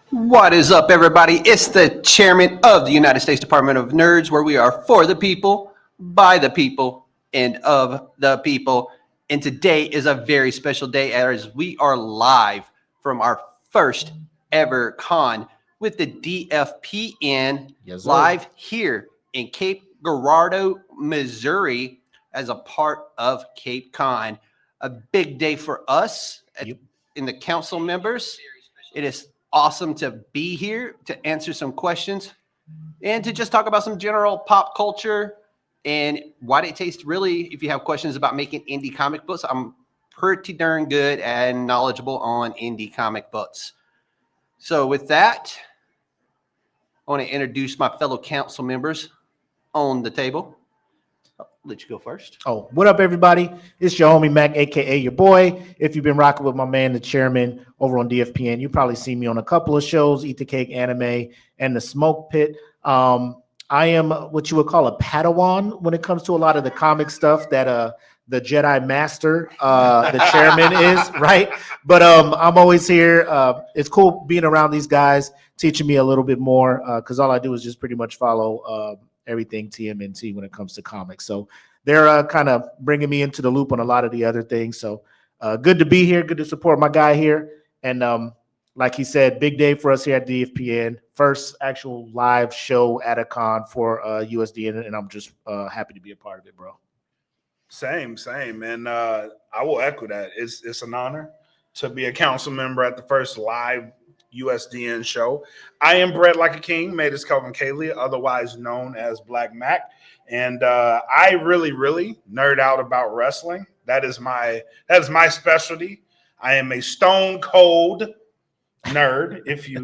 What is up, everybody? It's the chairman of the United States Department of Nerds, where we are for the people, by the people, and of the people. And today is a very special day as we are live from our first ever con with the DFPN live here in Cape Girardeau, Missouri, as a part of CapeCon. A big day for us in the council members. It is awesome to be here to answer some questions and to just talk about some general pop culture and why it tastes. Really, if you have questions about making indie comic books, I'm pretty darn good and knowledgeable on indie comic books. So with that, I want to introduce my fellow council members on the table. I'll let you go first. Oh, what up, everybody? It's your homie Mac, aka your boy. If you've been rocking with my man, the chairman over on DFPN, you probably see me on a couple of shows, Eat the Cake Anime and The Smoke Pit. I am what you would call a Padawan when it comes to a lot of the comic stuff that the Jedi Master, the chairman is, right? But I'm always here. It's cool being around these guys, teaching me a little bit more because all I do is just pretty much follow everything TMNT when it comes to comics. So they're kind of bringing me into the loop on a lot of the other things. So good to be here. Good to support my guy here. And like he said, big day for us here at DFPN. First actual live show at a con for USDN. And I'm just happy to be a part of it, bro. Same. And I will echo that. It's an honor to be a council member at the first live USDN show. I am bred like a king, made as Kelvin Cayley, otherwise known as Black Mac. And I really nerd out about wrestling. That is my specialty. I am a stone cold nerd. If you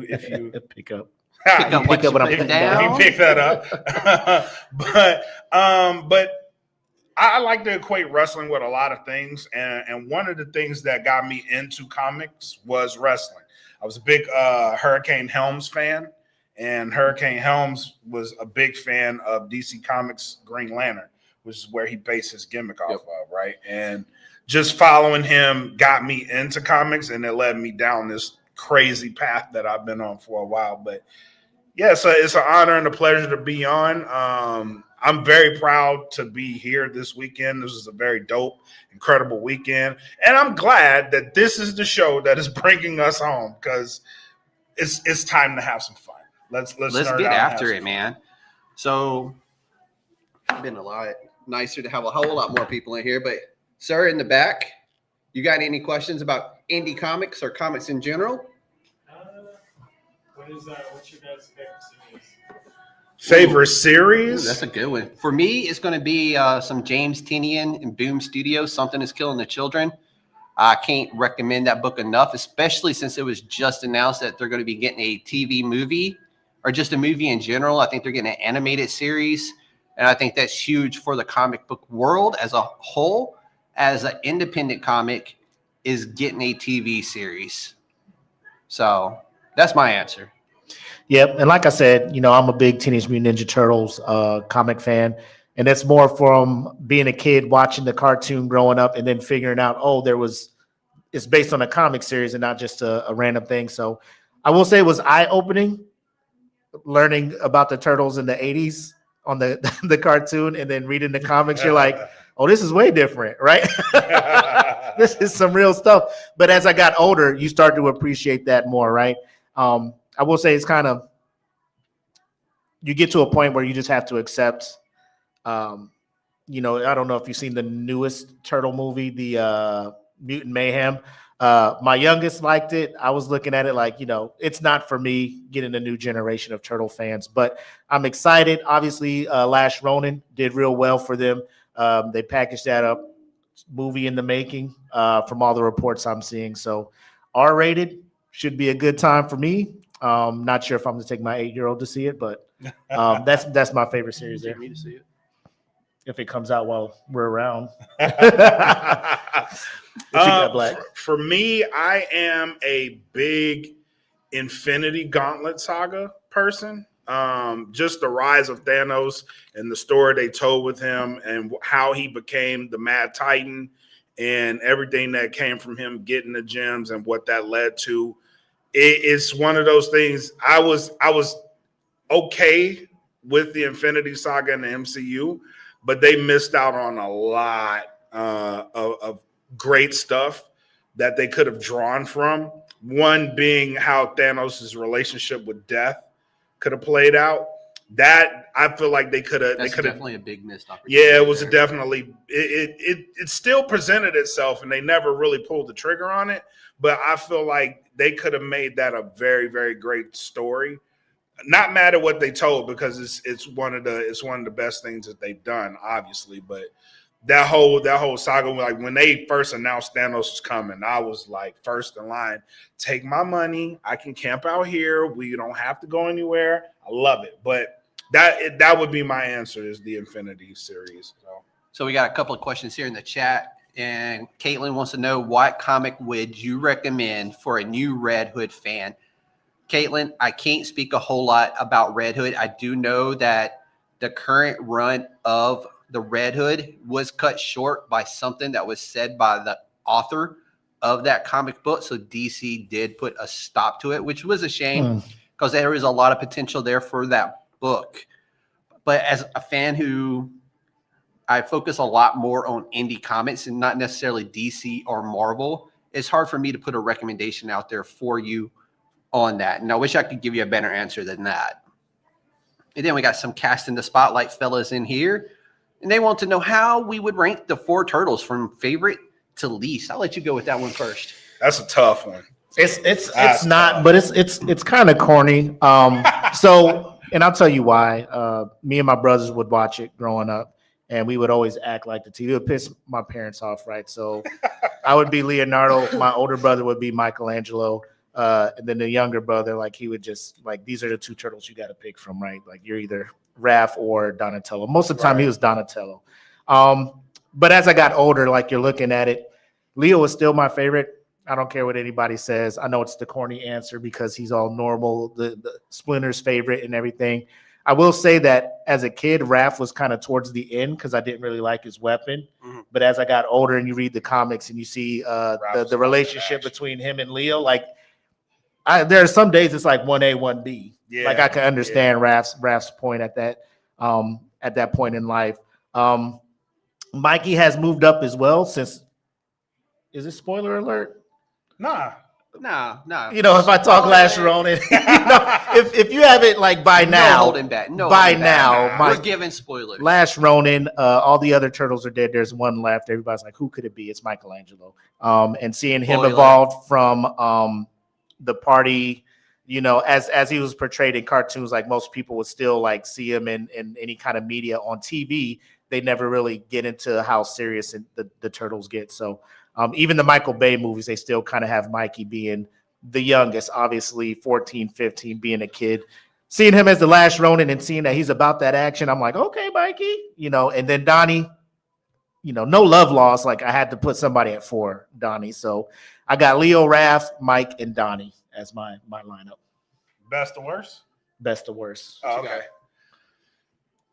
pick up what I'm putting down. You pick that up. but I like to equate wrestling with a lot of things, and one of the things that got me into comics was wrestling. I was a big Hurricane Helms fan, and Hurricane Helms was a big fan of DC Comics' Green Lantern, which is where he based his gimmick off of, right? And just following him got me into comics, and it led me down this crazy path that I've been on for a while. But yeah, so it's an honor and a pleasure to be on. I'm very proud to be here this weekend. This is a very dope, incredible weekend. And I'm glad that this is the show that is bringing us home because it's time to have some fun. Let's get after it, man. So it's been a lot nicer to have a whole lot more people in here. But, sir, in the back, you got any questions about indie comics or comics in general? What's your guys' favorite series? Favorite series? Ooh, that's a good one. For me, it's going to be some James Tynion and Boom Studios, Something is Killing the Children. I can't recommend that book enough, especially since it was just announced that they're going to be getting a TV movie or just a movie in general. I think they're getting an animated series, and I think that's huge for the comic book world as a whole, as an independent comic is getting a TV series. So that's my answer. Yep, and like I said, I'm a big Teenage Mutant Ninja Turtles comic fan, and that's more from being a kid watching the cartoon growing up and then figuring out, it's based on a comic series and not just a random thing. So I will say it was eye-opening learning about the Turtles in the 80s on the cartoon and then reading the comics. You're like, oh, this is way different, right? This is some real stuff. But as I got older, you start to appreciate that more, right? I will say it's kind of, you get to a point where you just have to accept, I don't know if you've seen the newest Turtle movie, the Mutant Mayhem. My youngest liked it. I was looking at it like, it's not for me getting a new generation of Turtle fans, but I'm excited. Obviously, Lash Ronin did real well for them. They packaged that up, movie in the making from all the reports I'm seeing. So R-rated should be a good time for me. Not sure if I'm going to take my 8-year-old to see it, but that's my favorite series there. Me to see it if it comes out while we're around. For me, I am a big Infinity Gauntlet saga person. Just the rise of Thanos and the story they told with him and how he became the Mad Titan and everything that came from him getting the gems and what that led to. It's one of those things. I was okay with the Infinity Saga and the MCU, but they missed out on a lot of great stuff that they could have drawn from. One being how Thanos' relationship with death could have played out. That I feel like they could have. That's They could have. definitely a big missed opportunity. Yeah, it was there. definitely. It still presented itself, and they never really pulled the trigger on it. But I feel like they could have made that a very, very great story. Not mad at what they told, because it's one of the best things that they've done, obviously. But that whole saga, like when they first announced Thanos was coming, I was like first in line. Take my money. I can camp out here. We don't have to go anywhere. I love it. But that would be my answer, is the Infinity series. So we got a couple of questions here in the chat, and Caitlin wants to know, what comic would you recommend for a new Red Hood fan? Caitlin, I can't speak a whole lot about Red Hood. I do know that the current run of the Red Hood was cut short by something that was said by the author of that comic book. So DC did put a stop to it, which was a shame, because there is a lot of potential there for that book. But as a fan who I focus a lot more on indie comics and not necessarily DC or Marvel, it's hard for me to put a recommendation out there for you on that. And I wish I could give you a better answer than that. And then we got some Cast in the Spotlight fellas in here, and they want to know how we would rank the 4 turtles from favorite to least. I'll let you go with that one first. That's a tough one. It's not, but it's kind of corny. So, and I'll tell you why. Me and my brothers would watch it growing up, and we would always act like the TV. It would piss my parents off, right? So I would be Leonardo. My older brother would be Michelangelo. And then the younger brother, like, he would just, like, these are the 2 turtles you got to pick from, right? Like, you're either Raph or Donatello. Most of the time, he was Donatello. But as I got older, like, you're looking at it, Leo is still my favorite. I don't care what anybody says. I know it's the corny answer because he's all normal, the Splinter's favorite and everything. I will say that as a kid, Raph was kind of towards the end because I didn't really like his weapon. Mm-hmm. But as I got older and you read the comics and you see the relationship between him and Leo, like, there are some days it's like 1A, 1B. Yeah, like, I can understand Raph's point at that point in life. Mikey has moved up as well since. Is it spoiler alert? Nah. No. You know, if I talk Last Ronin, you know, if you haven't, like, by now, holding back. We're giving spoilers. Last Ronin, all the other turtles are dead. There's one left. Everybody's like, who could it be? It's Michelangelo. And seeing him evolve from the party, you know, as he was portrayed in cartoons, like, most people would still, like, see him in any kind of media on TV. They never really get into how serious the turtles get. So even the Michael Bay movies, they still kind of have Mikey being the youngest, obviously 14, 15, being a kid. Seeing him as the Last Ronin and seeing that he's about that action, I'm like, okay, Mikey, you know. And then Donnie, you know, no love lost. Like, I had to put somebody at 4, Donnie. So I got Leo, Raph, Mike, and Donnie as my lineup. Best to worst? Best to worst. Oh, okay.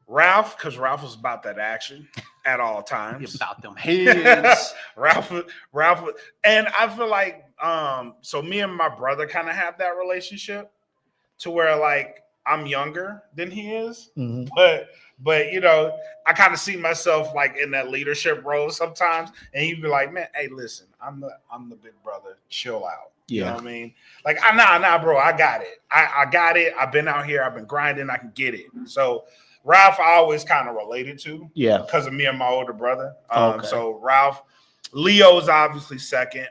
Ralph, because Ralph was about that action at all times. About them hands. Ralph, and I feel like, so me and my brother kind of have that relationship to where, like, I'm younger than he is, but you know, I kind of see myself, like, in that leadership role sometimes, and he'd be like, "Man, hey, listen, I'm the big brother. Chill out." Yeah. You know what I mean? Like, nah, bro, I got it. I got it. I've been out here. I've been grinding. I can get it. So Ralph, I always kind of related to, because of me and my older brother. So Ralph, Leo's obviously second.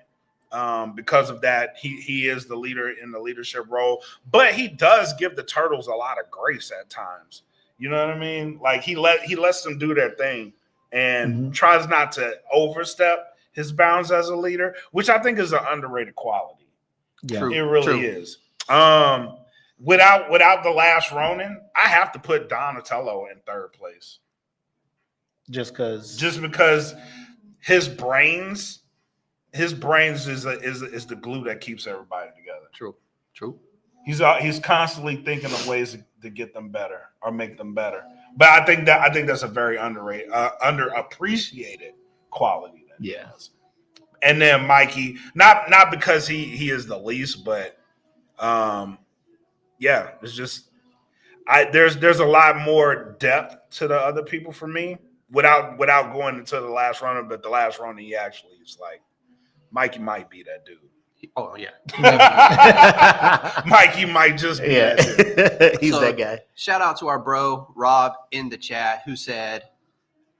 Because of that, he is the leader in the leadership role, but he does give the turtles a lot of grace at times. You know what I mean? Like, he lets them do their thing and tries not to overstep his bounds as a leader, which I think is an underrated quality. Yeah, it really is. Without the Last Ronin, I have to put Donatello in 3rd place. Just because his brains is the glue that keeps everybody together. True. He's constantly thinking of ways to get them better or make them better. But I think that's a very underrated, underappreciated quality that he has. and then Mikey. Not because he is the least, but yeah, it's just there's a lot more depth to the other people for me without going into the last runner. But the last runner, he actually is like Mikey might be that dude. Oh yeah. Mikey might just be Yeah, that dude. he's So, that guy. Shout out to our bro Rob in the chat who said,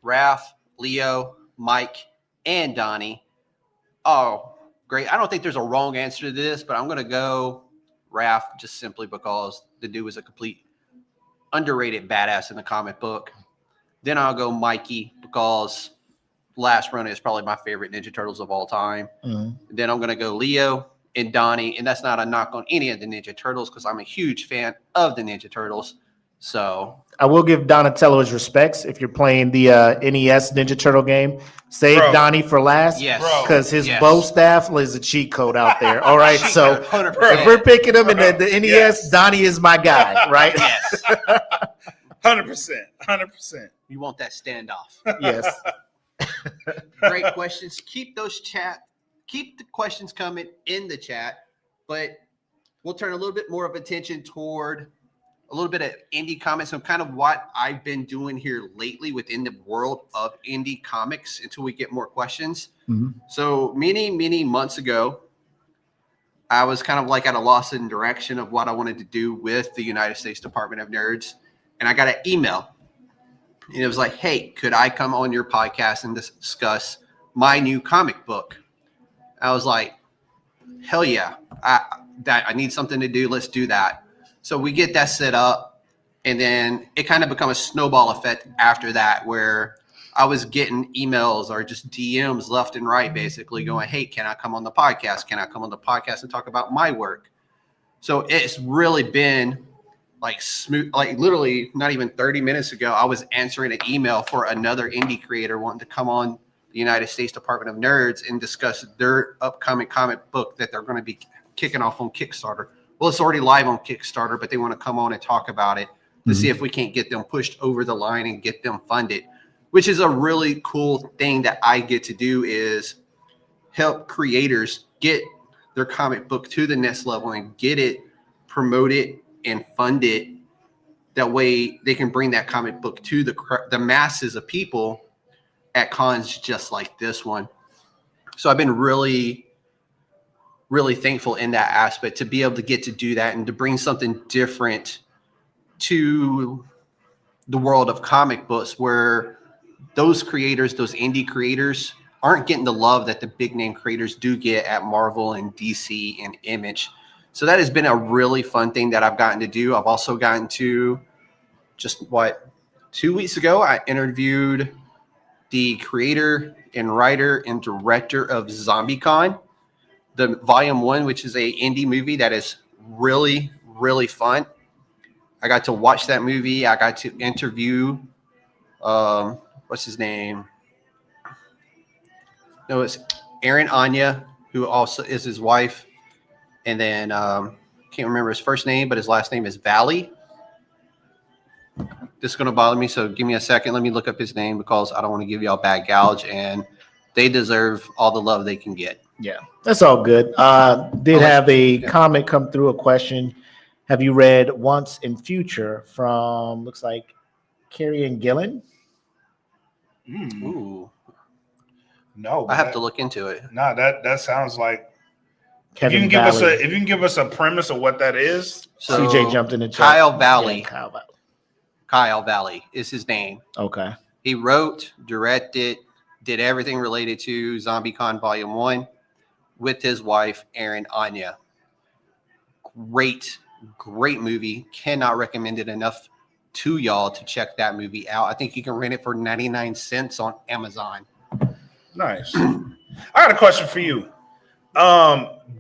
Raph, Leo, Mike, and Donnie. Oh, great. I don't think there's a wrong answer to this, but I'm going to go Raph just simply because the dude was a complete underrated badass in the comic book. Then I'll go Mikey because Last Run is probably my favorite Ninja Turtles of all time. Mhm. Then I'm going to go Leo and Donnie, and that's not a knock on any of the Ninja Turtles because I'm a huge fan of the Ninja Turtles. So I will give Donatello his respects. If you're playing the NES Ninja Turtle game, save Bro. Donnie for last. yes, Bro. Because his Yes. bow staff is a cheat code out there. All right, so 100%. if we're picking him in the NES, Yes. Donnie is my guy, right? Yes, 100%. you want that standoff. Yes. Great questions. Keep the questions coming in the chat, but we'll turn a little bit more of attention toward a little bit of indie comics and kind of what I've been doing here lately within the world of indie comics until we get more questions. Mhm. So many months ago, I was kind of like at a loss in direction of what I wanted to do with the United States Department of Nerds. And I got an email. And it was like, hey, could I come on your podcast and discuss my new comic book? I was like, hell yeah. I need something to do. Let's do that. So we get that set up. And then it kind of become a snowball effect after that, where I was getting emails or just DMs left and right, basically going, hey, can I come on the podcast? Can I come on the podcast and talk about my work? So it's really been like smooth, like literally not even 30 minutes ago, I was answering an email for another indie creator wanting to come on the United States Department of Nerds and discuss their upcoming comic book that they're going to be kicking off on Kickstarter. Well, it's already live on Kickstarter, but they want to come on and talk about it to see if we can't get them pushed over the line and get them funded, which is a really cool thing that I get to do, is help creators get their comic book to the next level and get it, promote it, and fund it. That way they can bring that comic book to the masses of people at cons just like this one. So I've been really thankful in that aspect to be able to get to do that and to bring something different to the world of comic books, where those creators, those indie creators, aren't getting the love that the big name creators do get at Marvel and DC and Image. So that has been a really fun thing that I've gotten to do. I've also gotten to just 2 weeks ago, I interviewed the creator and writer and director of ZombieCon, the volume 1, which is a indie movie that is really fun. I got to watch that movie. I got to interview, what's his name? No, it's Aaron Anya, who also is his wife. And then can't remember his first name, but his last name is Valley. This is going to bother me, so give me a second. Let me look up his name because I don't want to give y'all a bad gouge, and they deserve all the love they can get. Yeah, that's all good. Did have a comment come through, a question. Have you read Once in Future from, looks like, Carrie and Gillen? Ooh, No, I have to look into it. No, that sounds like. Kevin if you can give us a premise of what that is. So CJ jumped in the chat. Kyle Valley. Yeah, Kyle Valley is his name. Okay. He wrote, directed, did everything related to ZombieCon Volume 1 with his wife, Erin Anya. Great movie. Cannot recommend it enough to y'all to check that movie out. I think you can rent it for 99 cents on Amazon. Nice. I got a question for you.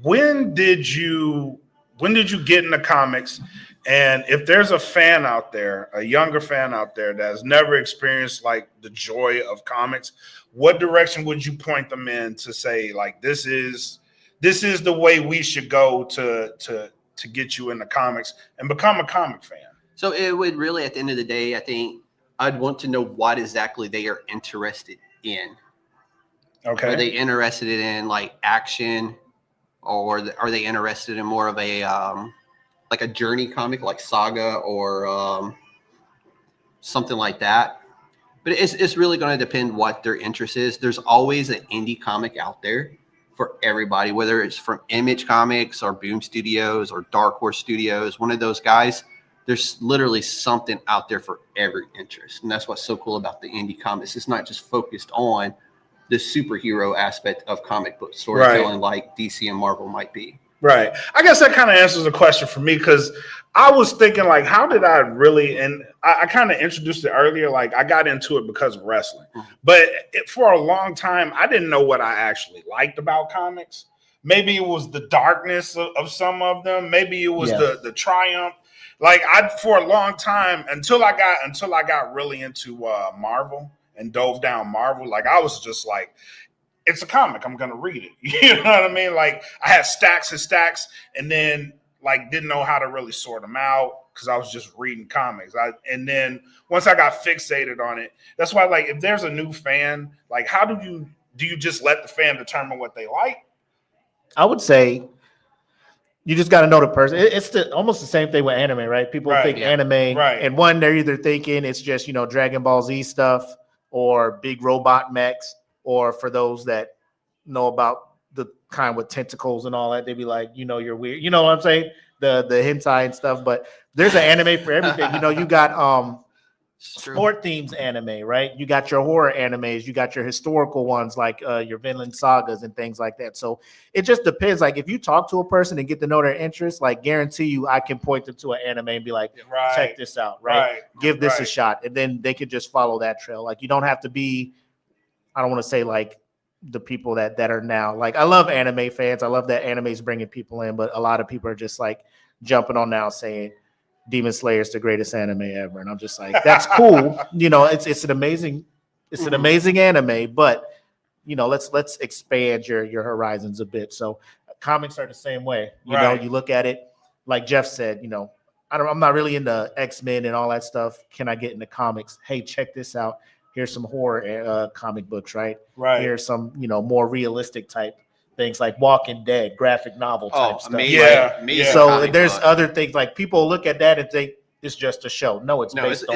When did you get into comics? And if there's a fan out there, a younger fan out there that has never experienced like the joy of comics, what direction would you point them in to say, like, this is the way we should go to get you into comics and become a comic fan? So it would really, at the end of the day, I think I'd want to know what exactly they are interested in. Okay. Are they interested in like action, or are they interested in more of a like a journey comic, like Saga or something like that? But it's really going to depend what their interest is. There's always an indie comic out there for everybody, whether it's from Image Comics or Boom Studios or Dark Horse Studios, one of those guys. There's literally something out there for every interest. And that's what's so cool about the indie comics. It's not just focused on the superhero aspect of comic book storytelling like DC and Marvel might be. Right. I guess that kind of answers the question for me, because I was thinking, like, how did I really, and I kind of introduced it earlier, like I got into it because of wrestling. But for a long time, I didn't know what I actually liked about comics. Maybe it was the darkness of some of them. Maybe it was the triumph. Like for a long time, until I got really into Marvel and dove down Marvel, like I was just like, it's a comic, I'm gonna read it. You know what I mean? Like I had stacks and stacks, and then like didn't know how to really sort them out because I was just reading comics. And then once I got fixated on it, that's why, like, if there's a new fan, like how do you just let the fan determine what they like? I would say you just got to know the person. It's almost the same thing with anime, right? People think anime, and one, they're either thinking it's just, Dragon Ball Z stuff or big robot mechs, or for those that know about the kind with tentacles and all that, they'd be like, you're weird. You know what I'm saying? The hentai and stuff. But there's an anime for everything. You got sport themes anime, right? You got your horror animes, you got your historical ones like your Vinland sagas and things like that. So it just depends. Like if you talk to a person and get to know their interests, like guarantee you I can point them to an anime and be like, check this out, right? Give this a shot. And then they could just follow that trail. Like you don't have to be, I don't want to say like the people that are now, like I love anime fans. I love that anime is bringing people in, but a lot of people are just like jumping on now saying Demon Slayer is the greatest anime ever, and I'm just like, that's cool. It's an amazing anime, but let's expand your horizons a bit. So comics are the same way. You look at it like Jeff said. I'm not really into X-Men and all that stuff. Can I get into comics? Hey, check this out. Here's some horror comic books, right? Here's some more realistic type things like Walking Dead, graphic novel type stuff. Amazing. So there's other things like people look at that and think it's just a show. No, it's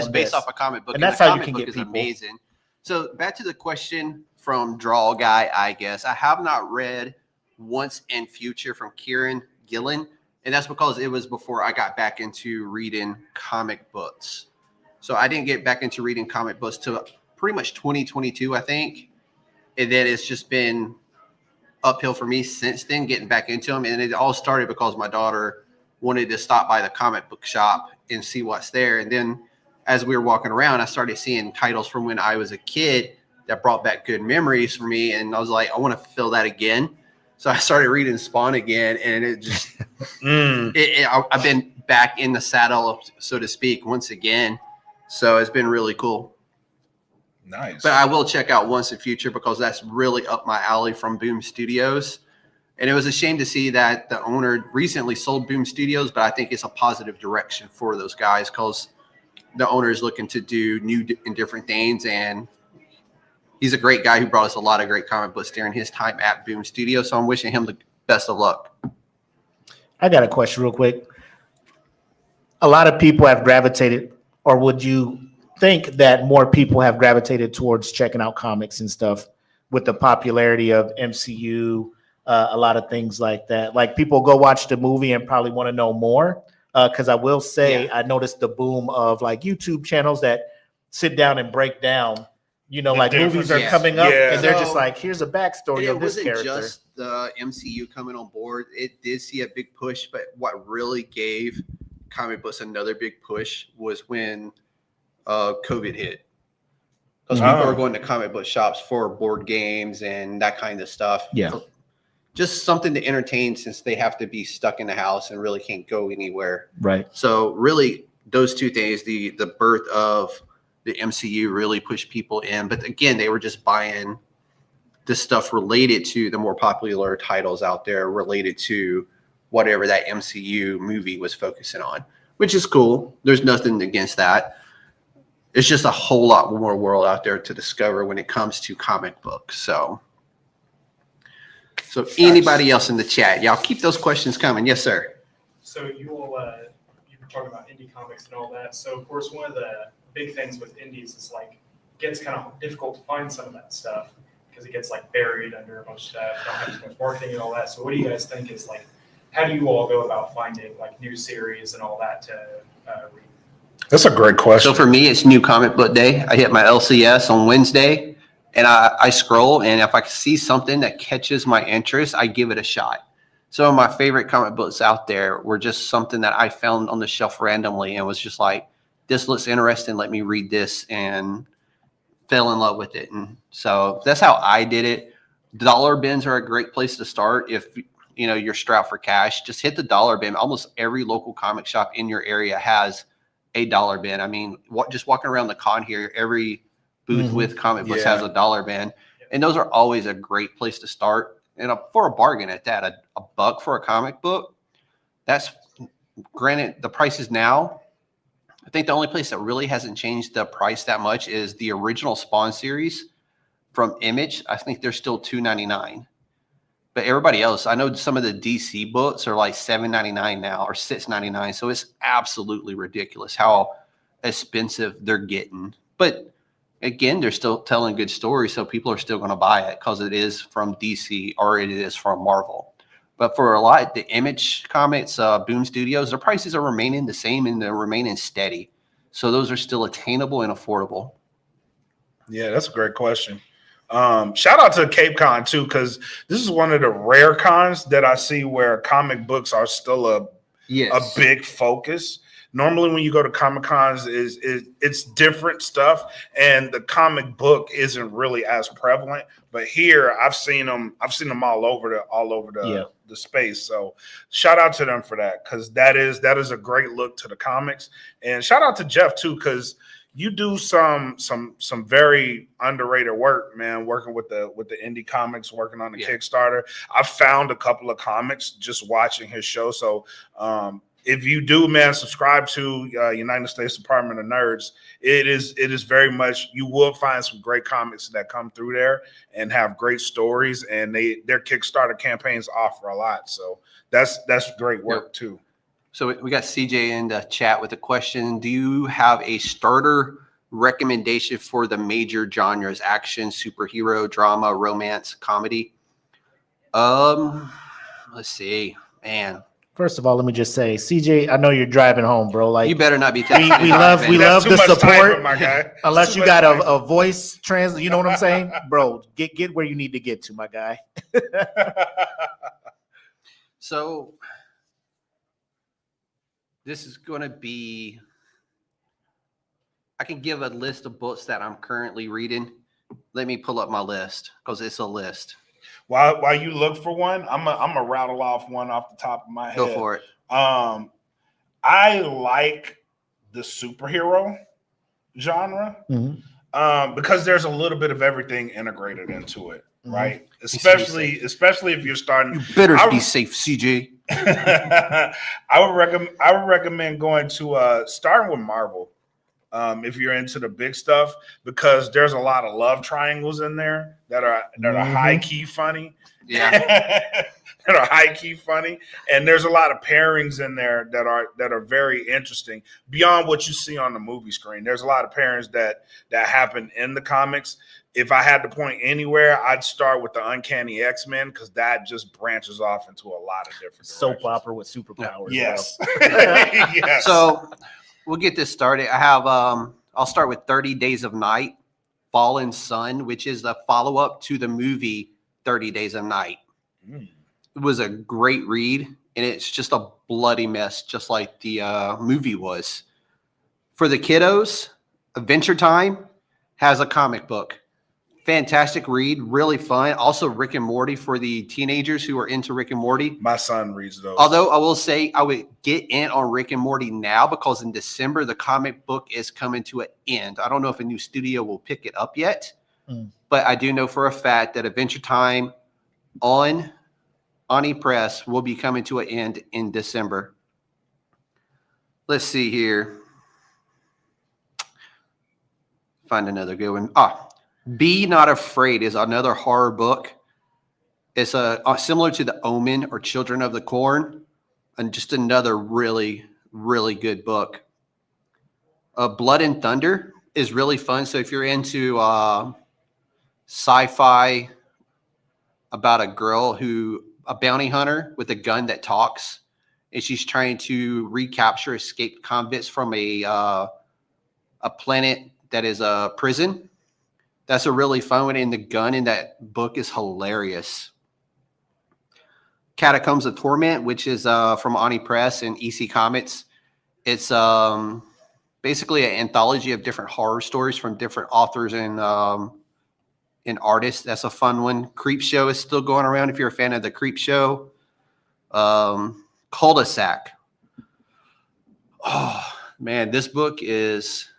based off a comic book, and that's how you can get people. Amazing. So back to the question from Draw Guy, I guess I have not read Once and Future from Kieran Gillen, and that's because it was before I got back into reading comic books. So I didn't get back into reading comic books till pretty much 2022, I think, and then it's just been uphill for me since then, getting back into them. And it all started because my daughter wanted to stop by the comic book shop and see what's there. And then as we were walking around, I started seeing titles from when I was a kid that brought back good memories for me. And I was like, I want to feel that again. So I started reading Spawn again, and it just, I've been back in the saddle, so to speak, once again. So it's been really cool. Nice. But I will check out Once and Future because that's really up my alley from Boom Studios. And it was a shame to see that the owner recently sold Boom Studios, but I think it's a positive direction for those guys because the owner is looking to do new and different things. And he's a great guy who brought us a lot of great comic books during his time at Boom Studios. So I'm wishing him the best of luck. I got a question real quick. A lot of people have gravitated, or would you think that more people have gravitated towards checking out comics and stuff with the popularity of MCU, a lot of things like that? Like people go watch the movie and probably want to know more. Because I will say, I noticed the boom of like YouTube channels that sit down and break down, like movies are coming up and they're just like, here's a backstory of this character. It wasn't just the MCU coming on board. It did see a big push, but what really gave comic books another big push was when COVID hit, because people are going to comic book shops for board games and that kind of stuff. Just something to entertain since they have to be stuck in the house and really can't go anywhere. Right. So really those two things, the birth of the MCU really pushed people in. But again, they were just buying the stuff related to the more popular titles out there related to whatever that MCU movie was focusing on, which is cool. There's nothing against that. It's just a whole lot more world out there to discover when it comes to comic books. So So anybody else in the chat, y'all keep those questions coming. Yes, sir. So you all, you were talking about indie comics and all that. So of course, one of the big things with indies is like it gets kind of difficult to find some of that stuff because it gets like buried under a bunch of stuff, don't have as much marketing and all that. So what do you guys think is like, how do you all go about finding like new series and all that to read? That's a great question. So for me, it's New Comic Book Day. I hit my LCS on Wednesday, and I scroll, and if I see something that catches my interest, I give it a shot. Some of my favorite comic books out there were just something that I found on the shelf randomly and was just like, this looks interesting. Let me read this, and fell in love with it. And so that's how I did it. Dollar bins are a great place to start. If you're strapped for cash, just hit the dollar bin. Almost every local comic shop in your area has a dollar bin. I mean, just walking around the con here, every booth with comic books has a dollar bin. And those are always a great place to start. And for a bargain at that, a buck for a comic book, that's granted the prices now. I think the only place that really hasn't changed the price that much is the original Spawn series from Image. I think they're still $2.99. But everybody else, I know some of the DC books are like $7.99 now or $6.99. So it's absolutely ridiculous how expensive they're getting. But again, they're still telling good stories, so people are still going to buy it because it is from DC or it is from Marvel. But for a lot, the Image Comics, Boom Studios, their prices are remaining the same and they're remaining steady. So those are still attainable and affordable. Yeah, that's a great question. Shout out to CapeCon too, because this is one of the rare cons that I see where comic books are still a big focus. Normally, when you go to Comic Cons, it's different stuff, and the comic book isn't really as prevalent. But here, I've seen them all over the space. So, shout out to them for that, because that is a great look to the comics, and shout out to Jeff too, because you do some very underrated work, man. Working with the indie comics, working on the Kickstarter. I found a couple of comics just watching his show. So if you do, man, subscribe to United States Department of Nerds. It is very much, you will find some great comics that come through there and have great stories, and their Kickstarter campaigns offer a lot. So that's great work too. So we got CJ in the chat with a question. Do you have a starter recommendation for the major genres: action, superhero, drama, romance, comedy? Let's see, man. First of all, let me just say, CJ, I know you're driving home, bro. Like, You better not be. we love That's the too much support. typing, my guy. Unless you got a voice trans, you know what I'm saying, bro? Get where you need to get to, my guy. So this is going to be, I can give a list of books that I'm currently reading. Let me pull up my list because it's a list. While you look for one, I'm a rattle off one off the top of my head. Go for it. I like the superhero genre because there's a little bit of everything integrated into it, right? Especially if you're starting. You better be safe, CJ. I would recommend going to starting with Marvel. If you're into the big stuff, because there's a lot of love triangles in there that are high key funny. Yeah. That are high key funny. And there's a lot of pairings in there that are very interesting beyond what you see on the movie screen. There's a lot of pairings that happen in the comics. If I had to point anywhere, I'd start with the Uncanny X-Men, because that just branches off into a lot of different soap opera with superpowers. Yes. Yes. So we'll get this started. I have I'll start with 30 Days of Night, Fallen Sun, which is the follow-up to the movie 30 Days of Night. It was a great read, and it's just a bloody mess, just like the movie was. For the kiddos, Adventure Time has a comic book. Fantastic read, really fun. Also, Rick and Morty for the teenagers who are into Rick and Morty. My son reads those. Although I will say I would get in on Rick and Morty now, because in December, the comic book is coming to an end. I don't know if a new studio will pick it up yet, but I do know for a fact that Adventure Time on Ani Press will be coming to an end in December. Let's see here. Find another good one. Be Not Afraid is another horror book. It's similar to The Omen or Children of the Corn, and just another really, really good book. Blood and Thunder is really fun. So if you're into sci-fi about a bounty hunter with a gun that talks, and she's trying to recapture escaped convicts from a planet that is a prison. That's a really fun one, and the gun in that book is hilarious. Catacombs of Torment, which is from Ani Press and EC Comics. It's basically an anthology of different horror stories from different authors and artists. That's a fun one. Creep Show is still going around if you're a fan of the Creep Show. Cul-de-sac. Oh, man, this book is...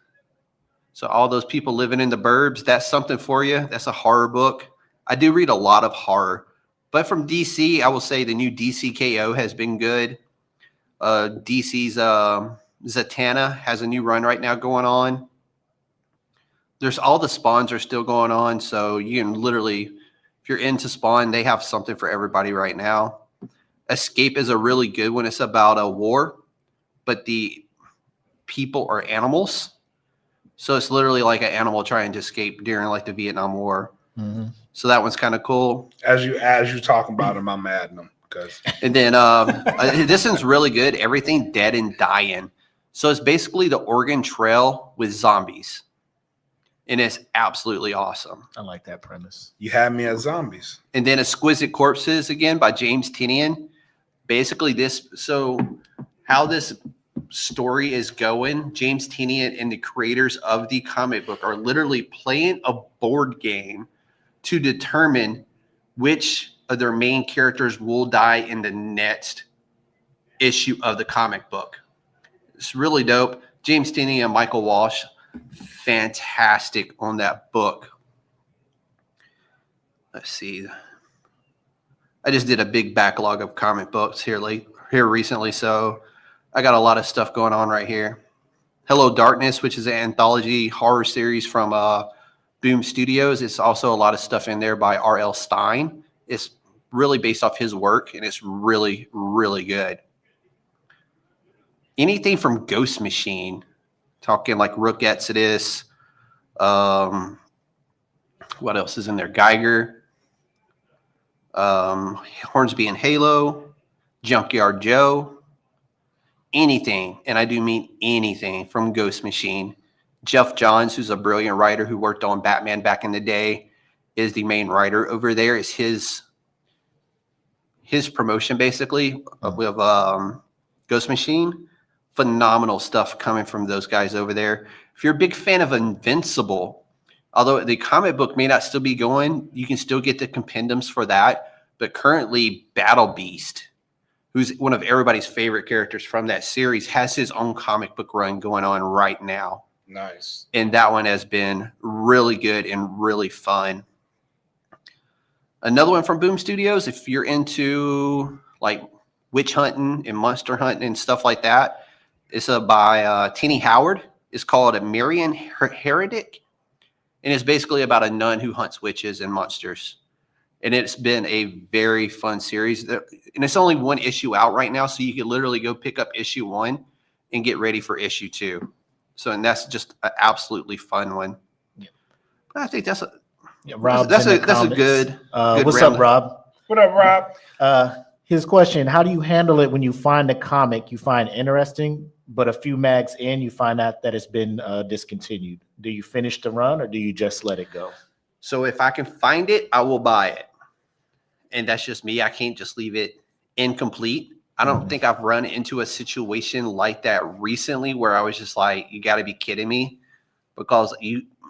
So all those people living in the burbs, that's something for you. That's a horror book. I do read a lot of horror. But from DC, I will say the new DCKO has been good. DC's Zatanna has a new run right now going on. There's all the Spawns are still going on. So you can literally, if you're into Spawn, they have something for everybody right now. Escape is a really good one. It's about a war, but the people are animals. So it's literally like an animal trying to escape during like the Vietnam War. Mm-hmm. So that one's kind of cool. As you talking about them, I'm adding them because. And then this one's really good. Everything Dead and Dying. So it's basically the Oregon Trail with zombies, and it's absolutely awesome. I like that premise. You had me at zombies. And then Exquisite Corpses again by James Tinian. Basically how this story is going, James Tinian and the creators of the comic book are literally playing a board game to determine which of their main characters will die in the next issue of the comic book. It's really dope. James Tinian and Michael Walsh, fantastic on that book. Let's see. I just did a big backlog of comic books here recently, so I got a lot of stuff going on right here. Hello Darkness, which is an anthology horror series from Boom Studios. It's also a lot of stuff in there by R.L. Stine. It's really based off his work, and it's really, really good. Anything from Ghost Machine, talking like Rook Exodus. What else is in there? Geiger. Hornsby and Halo. Junkyard Joe. Anything, and I do mean anything, from Ghost Machine. Jeff Johns, who's a brilliant writer who worked on Batman back in the day, is the main writer over there. It's his promotion basically with Ghost Machine. Phenomenal stuff coming from those guys over there. If you're a big fan of Invincible, although the comic book may not still be going, you can still get the compendiums for that. But currently, Battle Beast, who's one of everybody's favorite characters from that series, has his own comic book run going on right now. Nice. And that one has been really good and really fun. Another one from Boom Studios, if you're into like witch hunting and monster hunting and stuff like that, it's by Tini Howard. It's called A Marian Heretic. And it's basically about a nun who hunts witches and monsters. And it's been a very fun series. And it's only one issue out right now, so you can literally go pick up issue 1 and get ready for issue 2. So, and that's just an absolutely fun one. Yeah. But I think that's a good. What's up, Rob? What up, Rob? His question: how do you handle it when you find a comic you find interesting, but a few mags in you find out that it's been discontinued? Do you finish the run or do you just let it go? So if I can find it, I will buy it. And that's just me. I can't just leave it incomplete. I don't think I've run into a situation like that recently where I was just like, you got to be kidding me. Because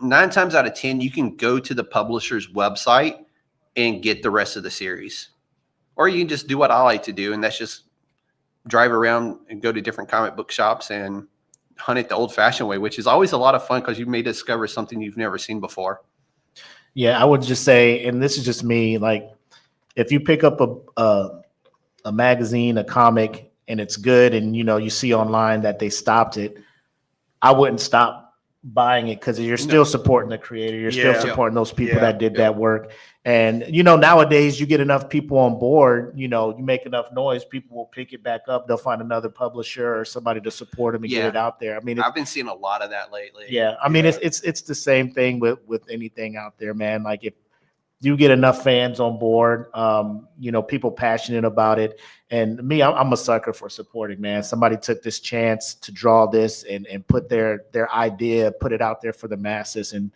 9 times out of 10, you can go to the publisher's website and get the rest of the series. Or you can just do what I like to do, and that's just drive around and go to different comic book shops and hunt it the old-fashioned way, which is always a lot of fun because you may discover something you've never seen before. Yeah, I would just say, and this is just me, like if you pick up a magazine, a comic, and it's good, and you see online that they stopped it, I wouldn't stop buying it because you're still supporting the creator. You're still Yeah. supporting those people Yeah. that did that work. And, nowadays you get enough people on board, you make enough noise, people will pick it back up. They'll find another publisher or somebody to support them and get it out there. I mean, I've been seeing a lot of that lately. yeah. I mean, it's the same thing with anything out there, man. Like if you get enough fans on board, people passionate about it. And me, I'm a sucker for supporting, man. Somebody took this chance to draw this and put their idea, put it out there for the masses. And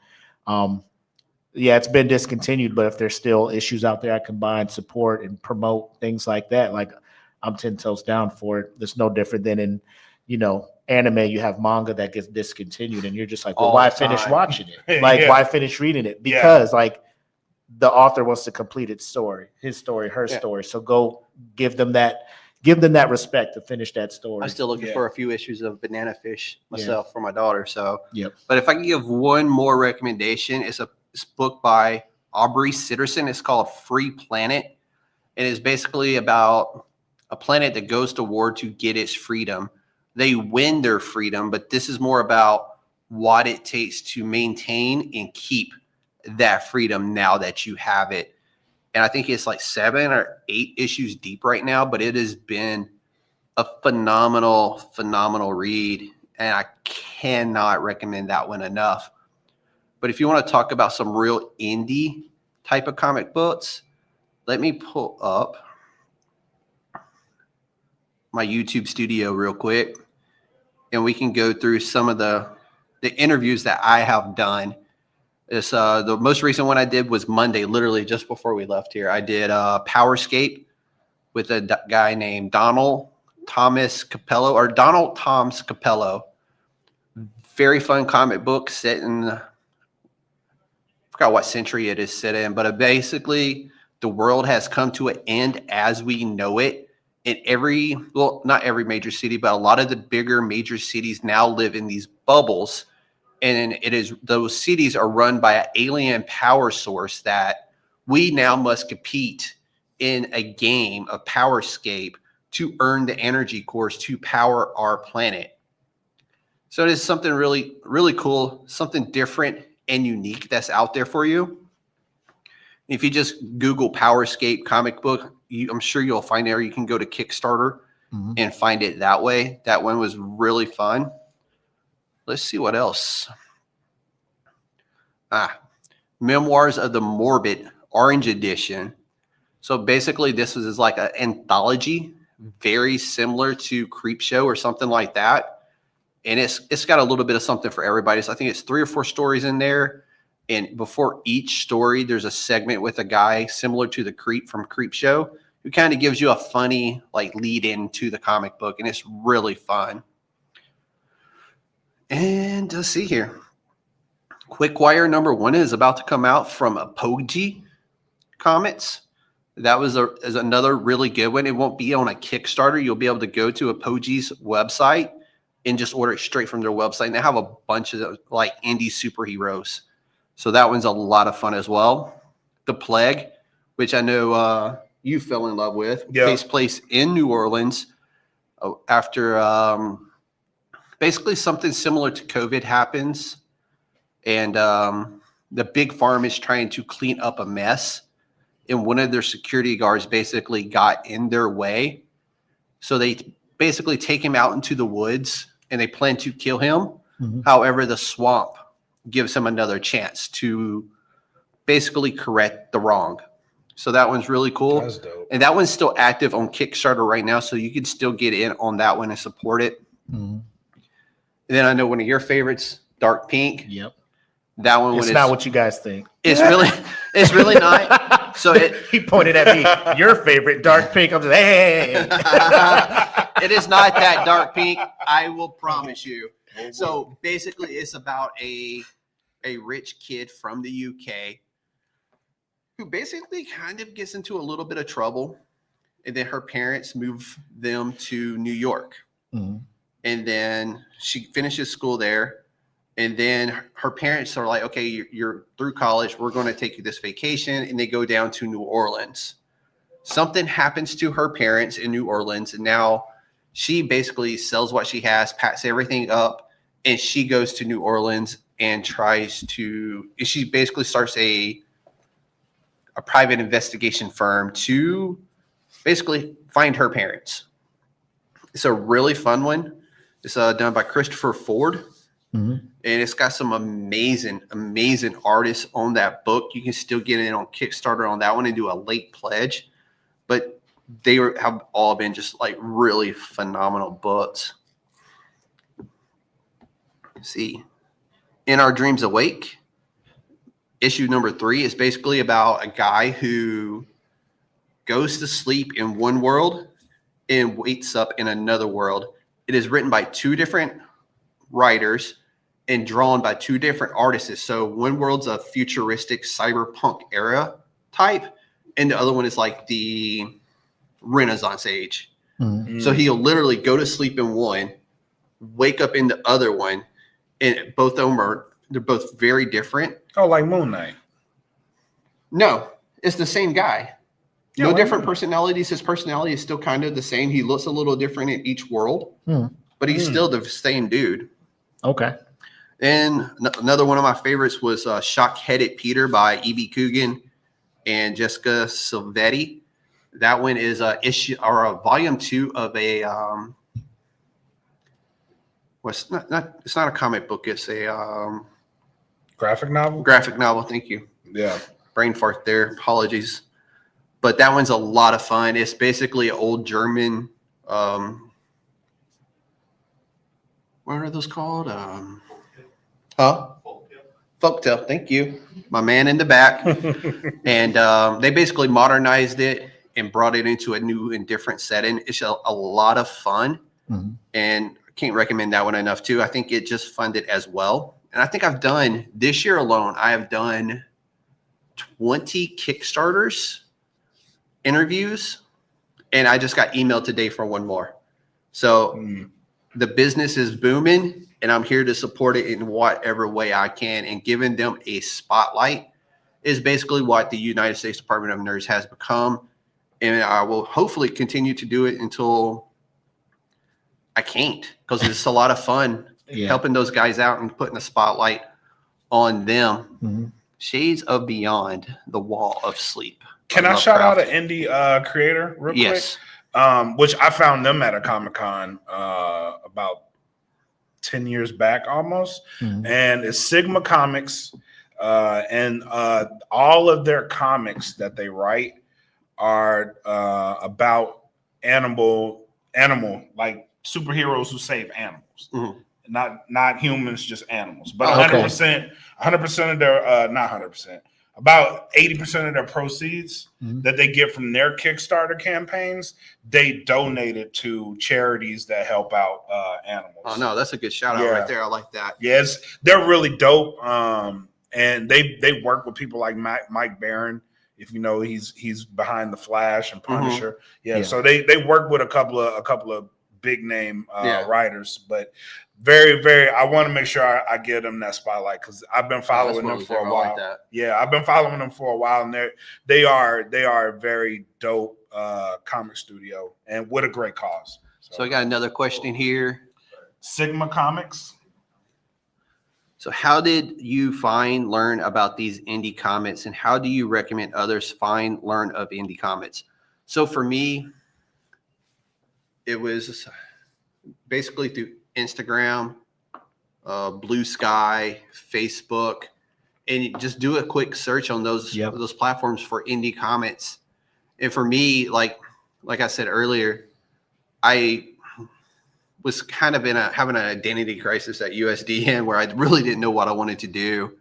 it's been discontinued, but if there's still issues out there, I combine support and promote things like that. Like I'm 10 toes down for it. It's no different than in, anime. You have manga that gets discontinued and you're just like, well, All why the finish time. watching it? Like, Yeah. why finish reading it? Because the author wants to complete its story, his story, her story. So go give them that respect to finish that story. I'm still looking Yeah. for a few issues of Banana Fish myself for my daughter. So, Yep. But if I can give one more recommendation, it's a book by Aubrey Sitterson. It's called Free Planet. It is basically about a planet that goes to war to get its freedom. They win their freedom, but this is more about what it takes to maintain and keep that freedom now that you have it. And I think it's like 7 or 8 issues deep right now, but it has been a phenomenal read. And I cannot recommend that one enough. But if you want to talk about some real indie type of comic books, let me pull up my YouTube studio real quick. And we can go through some of the interviews that I have done. It's the most recent one I did was Monday, literally just before we left here. I did Powerscape with a guy named Donald Thomas Capello. Very fun comic book set in, I forgot what century it is set in, but basically the world has come to an end as we know it. In not every major city, but a lot of the bigger major cities now live in these bubbles. And those cities are run by an alien power source that we now must compete in a game of Powerscape to earn the energy cores to power our planet. So it is something really, really cool, something different and unique that's out there for you. If you just Google Powerscape comic book, I'm sure you'll find it, or you can go to Kickstarter and find it that way. That one was really fun. Let's see what else. Memoirs of the Morbid, Orange Edition. So basically this is like an anthology, very similar to Creepshow or something like that. And it's got a little bit of something for everybody. So I think it's 3 or 4 stories in there. And before each story, there's a segment with a guy similar to the Creep from Creepshow, who kind of gives you a funny lead into the comic book. And it's really fun. And let's see here. Quickwire #1 is about to come out from Apogee Comics. That is another really good one. It won't be on a Kickstarter. You'll be able to go to Apogee's website and just order it straight from their website. And they have a bunch of indie superheroes. So that one's a lot of fun as well. The Plague, which I know you fell in love with, takes place in New Orleans after basically something similar to COVID happens. And the big farm is trying to clean up a mess. And one of their security guards basically got in their way. So they basically take him out into the woods and they plan to kill him. However, the swamp gives him another chance to basically correct the wrong. So that one's really cool. That's dope. And that one's still active on Kickstarter right now. So you can still get in on that one and support it. And then I know one of your favorites, Dark Pink. Yep. That one It's not what you guys think. It's really not. So he pointed at me. Your favorite Dark Pink. I'm just hey. It is not that dark pink. I will promise you. So basically, it's about a rich kid from the UK who basically kind of gets into a little bit of trouble, and then her parents move them to New York, and then she finishes school there. And then her parents are like, okay, you're through college. We're going to take you this vacation. And they go down to New Orleans. Something happens to her parents in New Orleans. And now she basically sells what she has, packs everything up, and she goes to New Orleans and she basically starts a private investigation firm to basically find her parents. It's a really fun one. It's done by Christopher Ford. Mhm. And it's got some amazing artists on that book. You can still get in on Kickstarter on that one and do a late pledge. But have all been just like really phenomenal books. Let's see. In Our Dreams Awake, issue number 3 is basically about a guy who goes to sleep in one world and wakes up in another world. It is written by 2 different writers and drawn by 2 different artists. So one world's a futuristic cyberpunk era type, and the other one is like the Renaissance age. Mhm. So he'll literally go to sleep in one, wake up in the other one, and both of them they're both very different. Oh, like Moon Knight. No, it's the same guy. Yeah, No like different Moon Knight. personalities. His personality is still kind of the same. He looks a little different in each world, but he's still the same dude. Okay. And another one of my favorites was Shock-Headed Peter by E.B. Coogan and Jessica Silvetti. That one is a volume 2 of a it's not a comic book. It's a Graphic novel. graphic novel. Thank you. Yeah. Brain fart there. Apologies. But that one's a lot of fun. It's basically an old German. What are those called? Folktale. Thank you. My man in the back. And they basically modernized it and brought it into a new and different setting. It's a lot of fun. Mhm. And I can't recommend that one enough too. I think it just funded as well. And I think I've done this year alone, I have done 20 Kickstarters interviews, and I just got emailed today for one more. So the business is booming, and I'm here to support it in whatever way I can. And giving them a spotlight is basically what the United States Department of Nerds has become. And I will hopefully continue to do it until I can't, because it's a lot of fun helping those guys out and putting a spotlight on them. Mhm. Shades of Beyond, The Wall of Sleep. Can I shout out an indie creator real Yes. quick? Which I found them at a CapeCon about 10 years back almost. Mhm. And it's Sigma Comics. And all of their comics that they write are about animal, like superheroes who save animals. Mhm. Not humans, just animals. But Oh, okay. 100% of their not 100%, about 80% of their proceeds Mhm. that they get from their Kickstarter campaigns, they donated to charities that help out animals. Oh no, that's a good shout out right there. I like that. Yes, they're really dope. And they work with people like Mike Barron. If you know, he's behind the Flash and Punisher. Yeah. So they work with a couple of big name writers, but very, very. I want to make sure I give them that spotlight because I've been following them for a while. Like that. Yeah, I've been following them for a while, and they are a very dope comic studio, and what a great cause. So I got another question here. Sigma Comics. So how did you learn about these indie comics, and how do you recommend others learn of indie comics? So for me, it was basically through Instagram, Blue Sky, Facebook, and you just do a quick search on those platforms for indie comics. And for me, like I said earlier, I was kind of having an identity crisis at USDN where I really didn't know what I wanted to do,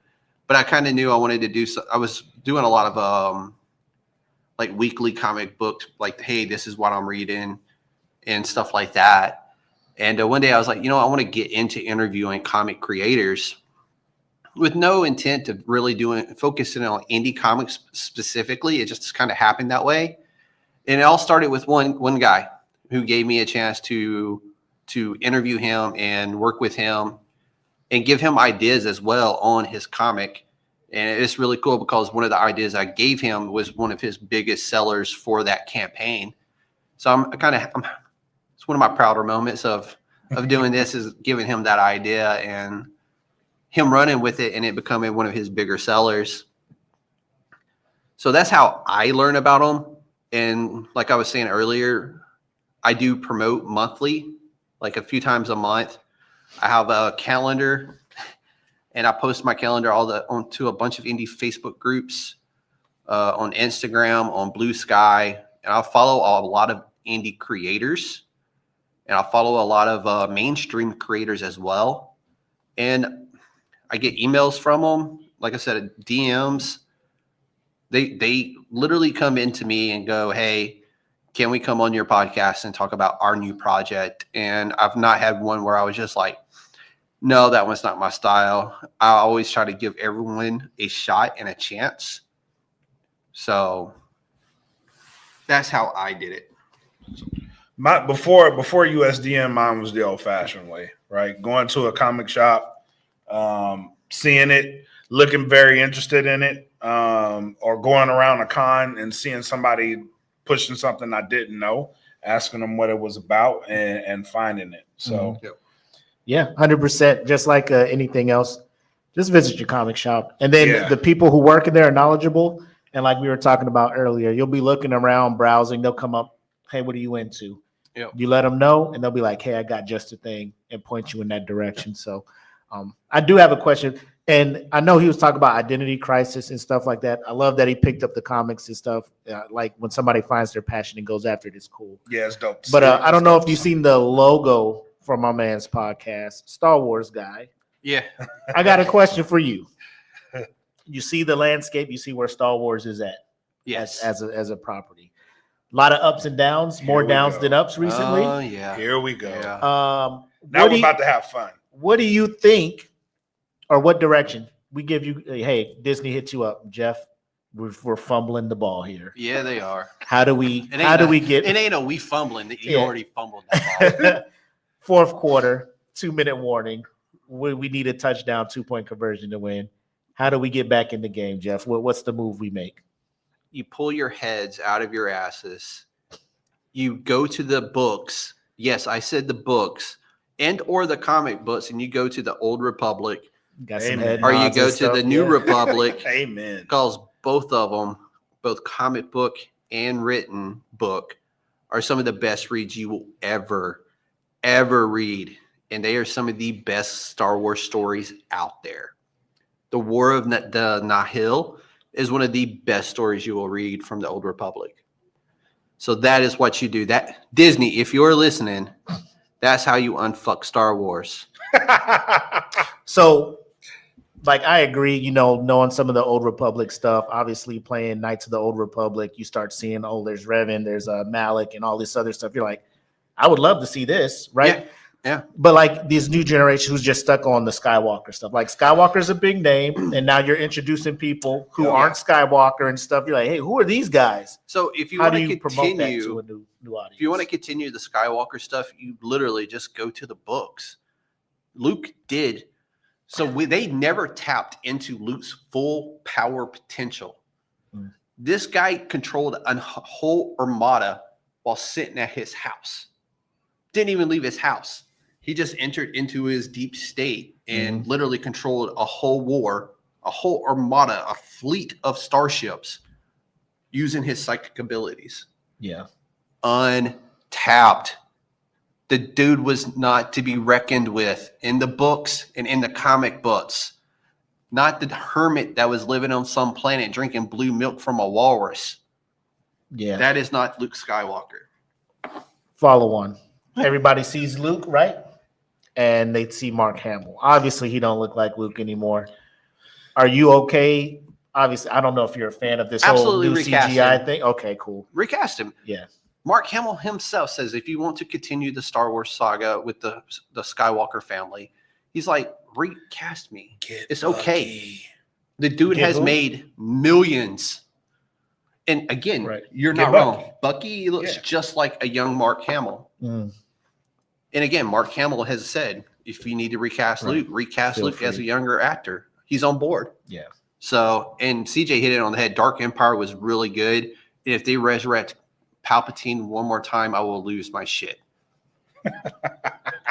but I kind of knew I wanted to do. So I was doing a lot of like weekly comic books, like, hey, this is what I'm reading and stuff like that. And one day I was like, I want to get into interviewing comic creators with no intent of really focusing on indie comics specifically. It just kind of happened that way. And it all started with one guy who gave me a chance to interview him and work with him and give him ideas as well on his comic. And it's really cool because one of the ideas I gave him was one of his biggest sellers for that campaign. So it's one of my prouder moments of of doing this is giving him that idea and him running with it and it becoming one of his bigger sellers. So that's how I learn about them. And like I was saying earlier, I do promote monthly, like a few times a month. I have a calendar and I post my calendar onto a bunch of indie Facebook groups, on Instagram, on Blue Sky, and I'll follow a lot of indie creators, and I'll follow a lot of mainstream creators as well. And I get emails from them, like I said, DMs. They literally come into me and go, "Hey, can we come on your podcast and talk about our new project?" And I've not had one where I was just like, no, that one's not my style. I always try to give everyone a shot and a chance. So that's how I did it. Before USDM, mine was the old-fashioned way, right? Going to a comic shop, seeing it, looking very interested in it, or going around a con and seeing somebody pushing something I didn't know, asking them what it was about, and finding it. So, Yeah, 100%. Just like anything else, just visit your comic shop. And then Yeah. the people who work in there are knowledgeable. And like we were talking about earlier, you'll be looking around, browsing. They'll come up, hey, what are you into? Yep. You let them know, and they'll be like, hey, I got just a thing, and point you in that direction. So I do have a question. And I know he was talking about identity crisis and stuff like that. I love that he picked up the comics and stuff. Like when somebody finds their passion and goes after it, it's cool. yeah, it's dope. But I don't know if you've seen the logo for my man's podcast, Star Wars guy. Yeah. I got a question for you. You see the landscape, you see where Star Wars is at. Yes. As a property. A lot of ups and downs, more Here we downs go. than ups recently. Oh, yeah. Here we go. Yeah. Now What we're do about to have fun. what do you think, or what direction we give you? Hey, Disney hit you up, Jeff. We're fumbling the ball here. Yeah, they are. How do we It get ain't a we fumbling. You Yeah. already fumbled that ball. fourth quarter, 2-minute warning? We need a touchdown, 2-point conversion to win. How do we get back in the game, Jeff? What's the move we make? You pull your heads out of your asses. You go to the books. Yes, I said the books and or the comic books, and you go to the Old Republic, Got some Amen. head or you nods go and to stuff, the New yeah. Republic, Amen. because both of them, both comic book and written book, are some of the best reads you will ever read. And they are some of the best Star Wars stories out there. The War of the Nihil is one of the best stories you will read from the Old Republic. So that is what you do. That Disney, if you're listening, that's how you unfuck Star Wars. So, like, I agree, knowing some of the Old Republic stuff, obviously playing Knights of the Old Republic, you start seeing, there's Revan, there's Malik, and all this other stuff. You're like, I would love to see this, right? Yeah. But like these new generation who's just stuck on the Skywalker stuff. Like Skywalker's a big name, and now you're introducing people who Yeah. aren't Skywalker and stuff. You're like, hey, who are these guys? So if you How want do to you promote that continue, to a new audience? if you want to continue the Skywalker stuff, you literally just go to the books. Luke did. So they never tapped into Luke's full power potential. Mm. This guy controlled a whole armada while sitting at his house. Didn't even leave his house. He just entered into his deep state and literally controlled a whole war, a whole armada, a fleet of starships using his psychic abilities. Yeah. Untapped. The dude was not to be reckoned with in the books and in the comic books. Not the hermit that was living on some planet drinking blue milk from a walrus. Yeah. That is not Luke Skywalker. Follow on. Everybody sees Luke, right? And they see Mark Hamill. Obviously, he don't look like Luke anymore. Are you okay? Obviously, I don't know if you're a fan of this Absolutely whole new recast CGI him. thing. Okay, cool. Recast him. Yeah. Mark Hamill himself says if you want to continue the Star Wars saga with the Skywalker family, he's like, recast me. It's okay. The dude Get has who? made millions. And again, Right. you're Get not Bucky. wrong. Bucky looks Yeah. just like a young Mark Hamill. Mm. And again, Mark Hamill has said, if you need to recast Right. Luke, recast Feel Luke as a free. younger actor. He's on board. Yeah. So, and CJ hit it on the head. Dark Empire was really good. And if they resurrect Palpatine one more time, I will lose my shit.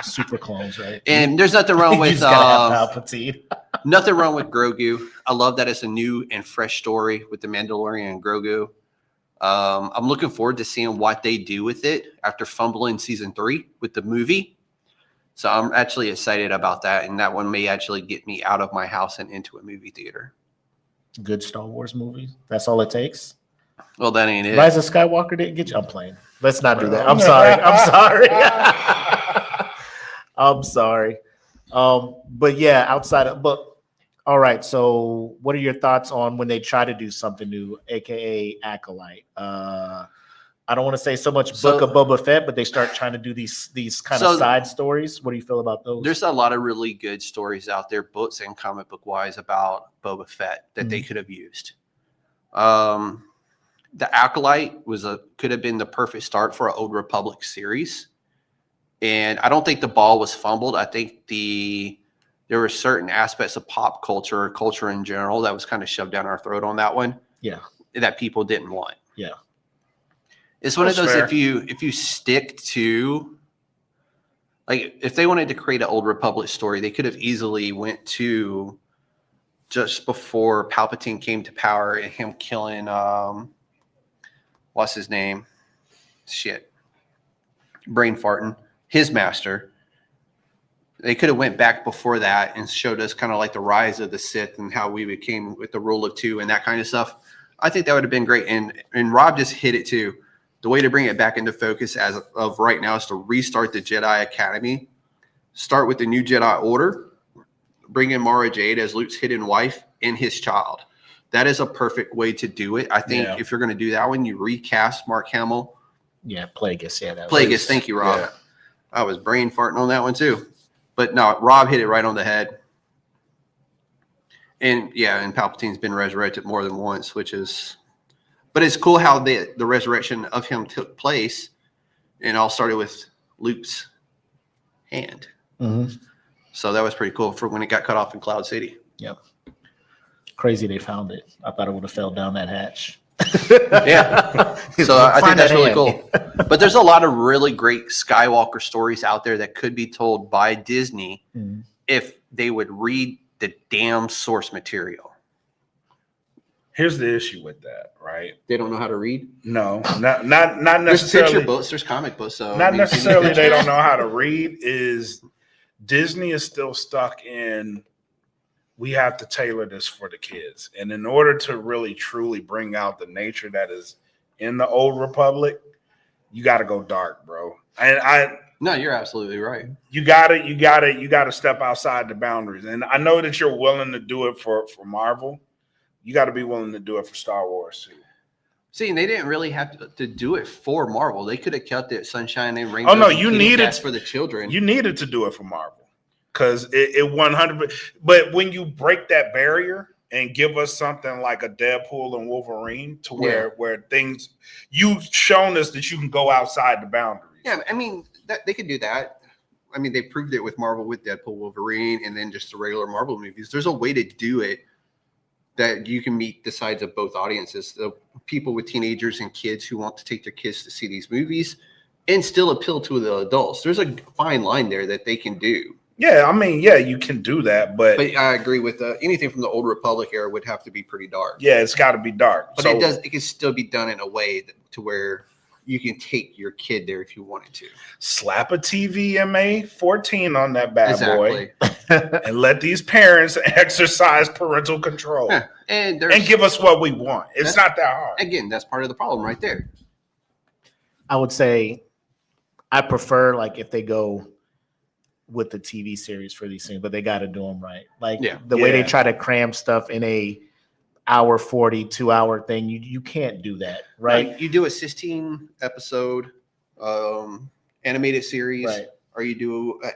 Super clones, right? And there's nothing wrong You with just gotta have Palpatine. nothing wrong with Grogu. I love that it's a new and fresh story with the Mandalorian and Grogu. I'm looking forward to seeing what they do with it after fumbling season 3 with the movie. So I'm actually excited about that, and that one may actually get me out of my house and into a movie theater. Good Star Wars movie. That's all it takes. Well, that ain't it. Rise of Skywalker didn't get you. I'm playing. Let's not do that. I'm sorry. I'm sorry. I'm sorry. But yeah, outside of all right. So what are your thoughts on when they try to do something new, aka Acolyte? I don't want to say so much Book of Boba Fett, but they start trying to do these kind of side stories. What do you feel about those? There's a lot of really good stories out there, books and comic book wise, about Boba Fett that they could have used. The Acolyte could have been the perfect start for an Old Republic series. And I don't think the ball was fumbled. I think there were certain aspects of pop culture, culture in general, that was kind of shoved down our throat on that one. Yeah. That people didn't want. Yeah. It's one That's of those, fair. if you stick to, like, if they wanted to create an Old Republic story, they could have easily went to just before Palpatine came to power and him killing, what's his name? Shit. Brain farting. His master. They could have went back before that and showed us kind of like the rise of the Sith and how we became with the rule of 2 and that kind of stuff. I think that would have been great. And Rob just hit it too. The way to bring it back into focus as of right now is to restart the Jedi Academy. Start with the new Jedi Order. Bring in Mara Jade as Luke's hidden wife and his child. That is a perfect way to do it. I think if you're going to do that one, you recast Mark Hamill. Yeah, Plagueis. Yeah, Plagueis. Thank you, Rob. Yeah. I was brain farting on that one too. But no, Rob hit it right on the head. And yeah, and Palpatine's been resurrected more than once, but it's cool how the resurrection of him took place, and all started with Luke's hand. Mm-hmm. So that was pretty cool for when it got cut off in Cloud City. Yep. Crazy they found it. I thought it would have fell down that hatch. Yeah. So I think that's really cool. But there's a lot of really great Skywalker stories out there that could be told by Disney if they would read the damn source material. Here's the issue with that, right? They don't know how to read. No, not There's necessarily. picture books, there's comic books. So Not necessarily they don't know how to read. Is Disney is still stuck in, we have to tailor this for the kids. And in order to really truly bring out the nature that is in the Old Republic, you got to go dark, bro. And No, you're absolutely right. you gotta step outside the boundaries. And I know that you're willing to do it for Marvel. You got to be willing to do it for Star Wars too. See, they didn't really have to do it for Marvel. They could have kept it Sunshine and Rainbow. Oh no, you needed for the children. You needed to do it for Marvel because it 100. But when you break that barrier and give us something like a Deadpool and Wolverine, to where things, you've shown us that you can go outside the boundaries. Yeah, I mean they could do that. I mean, they proved it with Marvel with Deadpool, Wolverine, and then just the regular Marvel movies. There's a way to do it that you can meet the sides of both audiences, the people with teenagers and kids who want to take their kids to see these movies and still appeal to the adults. There's a fine line there that they can do. Yeah, I mean, yeah, you can do that, but I agree with anything from the Old Republic era would have to be pretty dark. yeah, it's got to be dark. But it can still be done in a way to where you can take your kid there if you wanted to. Slap a TVMA 14 on that bad Exactly. boy and let these parents exercise parental control. Yeah. And give us what we want. It's not that hard. Again, that's part of the problem right there. I would say I prefer like if they go with the TV series for these things, but they got to do them right. Like the way they try to cram stuff in a hour 40, 2 hour thing, you can't do that, right? Like you do a 16 episode animated series, Right. or you do an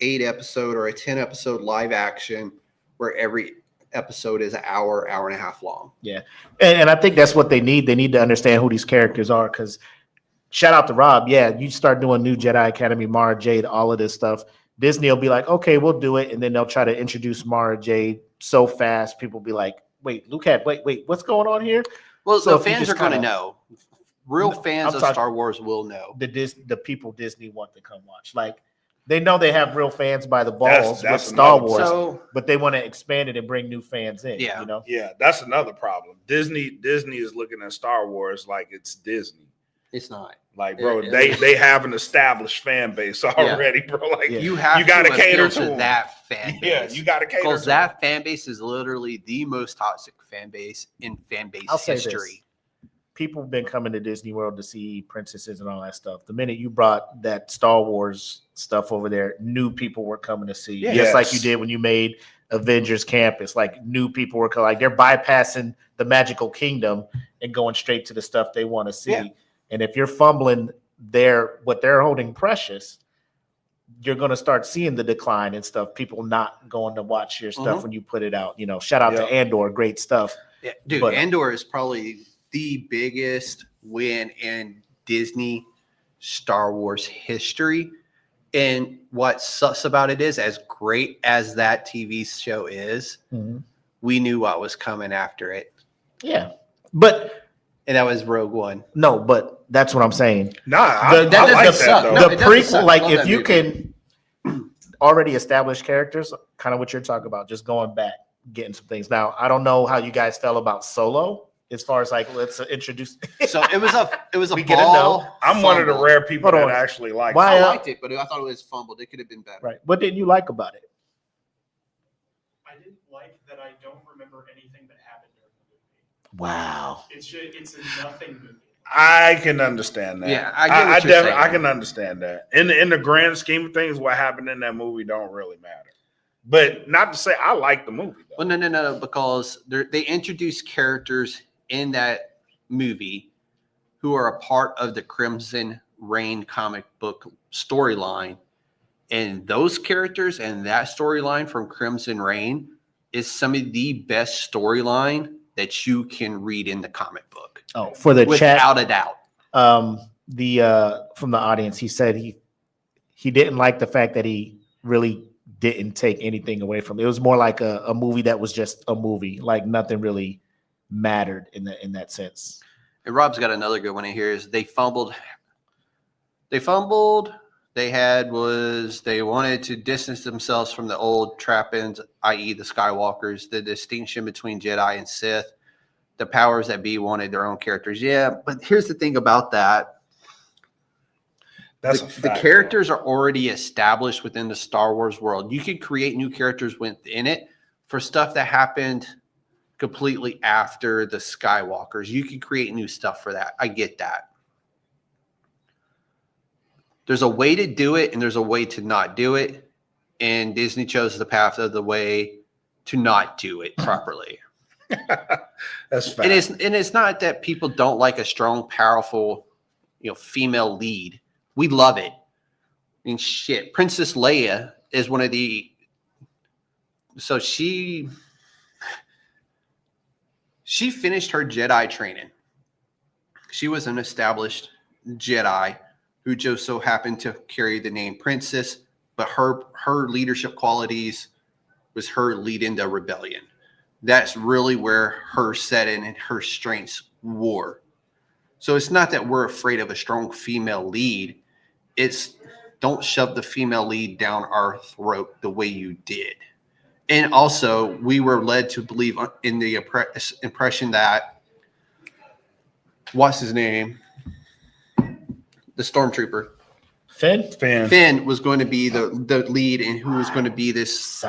8 episode or a 10 episode live action where every episode is an hour and a half long. Yeah. And I think that's what they need. They need to understand who these characters are, because shout out to Rob. Yeah, you start doing new Jedi Academy, Mara Jade, all of this stuff. Disney will be like, okay, we'll do it. And then they'll try to introduce Mara Jade so fast. People will be like, wait, wait, what's going on here? Well, So the if you fans just are going to kinda- know. Real fans I'm of talking- Star Wars will know. The people Disney want to come watch. Like They know they have real fans by the balls That's with Star another Wars, So but they want to expand it and bring new fans in. Yeah. You know, Yeah, that's another problem. Disney is looking at Star Wars like it's Disney. it's not. Like, bro, It- they have an established fan base already, bro. Like, Yeah. You have you gotta to cater appeal to them. that fan base. Yeah, you got to cater Because to that fan base is literally the most toxic fan base in fan base I'll say history. people have been coming to Disney World to see princesses and all that stuff. The minute you brought that Star Wars stuff over there, new people were coming to see. Yes. Just like you did when you made Avengers Campus. Like new people were coming. Like they're bypassing the magical kingdom and going straight to the stuff they want to see. Yeah. And if you're fumbling what they're holding precious, you're going to start seeing the decline and stuff. People not going to watch your stuff when you put it out. You know, shout out to Andor, great stuff. Yeah, dude, But- Andor is probably the biggest win in Disney Star Wars history. And what sucks about it is, as great as that TV show is, we knew what was coming after it. Yeah, but And that was Rogue One. no, but that's what I'm saying. Nah, The- I that like doesn't that suck. though. No, The it doesn't prequel, suck. like Love if that you movie. can already establish characters, kind of what you're talking about, just going back, getting some things. Now, I don't know how you guys felt about Solo, as far as like let's introduce. So it was a We get a ball. no. I'm one of the fumble. rare people Hold that on. actually like. Why- I it. liked it, but I thought it was fumbled. It could have been better. Right. What didn't you like about it? I didn't like that I don't remember anything that happened during the movie. Wow. It's a nothing movie. I can understand that. Yeah, I get what you're saying. I can understand that. In the grand scheme of things, what happened in that movie don't really matter. But not to say I like the movie though. Well, no, because they introduced characters in that movie who are a part of the Crimson Reign comic book storyline. And those characters and that storyline from Crimson Reign is some of the best storyline that you can read in the comic book. Oh, for the chat, Without a doubt. the from the audience, he said he didn't like the fact that he really didn't take anything away from it. It was more like a movie that was just a movie, like nothing really mattered in that sense. And Rob's got another good one in here is they fumbled. They wanted to distance themselves from the old trappings, i.e. the Skywalkers, the distinction between Jedi and Sith. The powers that be wanted their own characters. Yeah, but here's the thing about that. That's the, a fact, the characters are already established within the Star Wars world. You can create new characters within it for stuff that happened completely after the Skywalkers. You can create new stuff for that. I get that. There's a way to do it and there's a way to not do it. And Disney chose the path of the way to not do it properly. That's fact. And it's not that people don't like a strong, powerful, female lead. We love it. I mean, shit. Princess Leia is one of the. So she finished her Jedi training. She was an established Jedi who just so happened to carry the name Princess, but her leadership qualities was her lead into rebellion. That's really where her setting and her strengths were. So it's not that we're afraid of a strong female lead. It's don't shove the female lead down our throat the way you did. And also, we were led to believe in the impression that, what's his name? The stormtrooper. Finn was going to be the lead and who was going to be this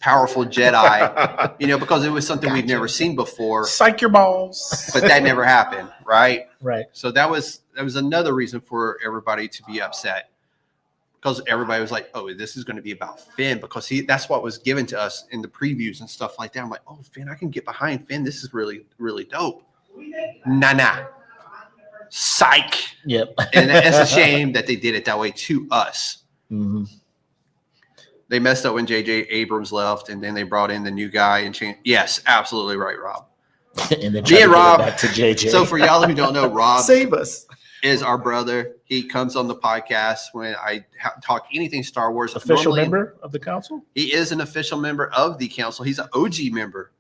powerful Jedi, because it was something we've never seen before. Psych your balls. But that never happened, right? Right. So that was another reason for everybody to be upset, because everybody was like, "Oh, this is going to be about Finn," because that's what was given to us in the previews and stuff like that. I'm like, "Oh, Finn, I can get behind Finn. This is really, really dope." Nah. Psych. Yep. And it's a shame that they did it that way to us. Mm-hmm. They messed up when J.J. Abrams left, and then they brought in the new guy and changed. Yes, absolutely right, Rob. And then Me and Rob. back to JJ. So for y'all who don't know, Rob save us. is our brother. He comes on the podcast when I talk anything Star Wars. Official Normally, member of the council? He is an official member of the council. He's an OG member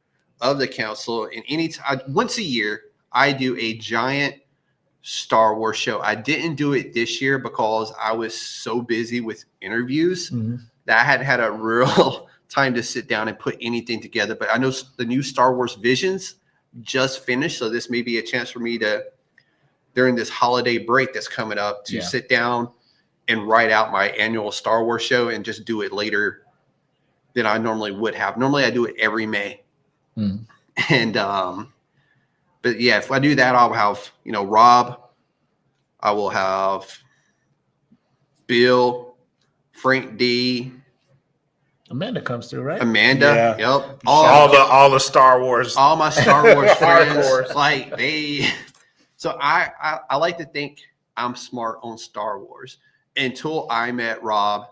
of the council. And once a year, I do a giant Star Wars show. I didn't do it this year because I was so busy with interviews that I hadn't had a real time to sit down and put anything together. But I know the new Star Wars Visions just finished, so this may be a chance for me to, during this holiday break that's coming up, to sit down and write out my annual Star Wars show and just do it later than I normally would have. Normally I do it every May. And but yeah, if I do that, I'll have, Rob, I will have Bill, Frank D, Amanda comes through, right? Amanda. Yeah. Yep. All the Star Wars. All my Star Wars friends. Hardcore. Like so I like to think I'm smart on Star Wars until I met Rob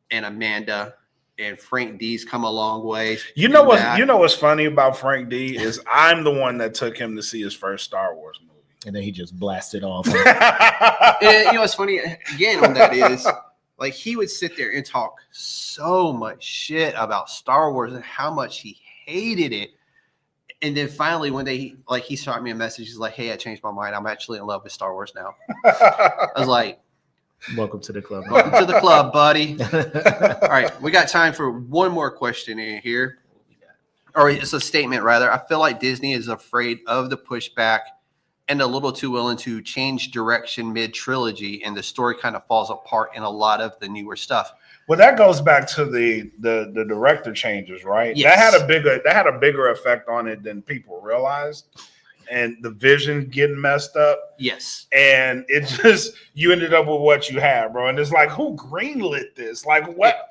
and Amanda, and Frank D's come a long way. You know what's funny about Frank D is I'm the one that took him to see his first Star Wars movie. And then he just blasted off. And what's funny again on that is, like, he would sit there and talk so much shit about Star Wars and how much he hated it. And then finally one day he shot me a message. He's like, "Hey, I changed my mind. I'm actually in love with Star Wars now." I was like, Welcome to the club. "Welcome to the club, buddy." All right, we got time for one more question in here. Or it's a statement, rather. I feel like Disney is afraid of the pushback and a little too willing to change direction mid-trilogy, and the story kind of falls apart in a lot of the newer stuff. Well, that goes back to the director changes, right? Yes. That had a bigger effect on it than people realized, and the vision getting messed up. Yes. And it just, you ended up with what you had, bro. And it's like, who greenlit this? Like, what?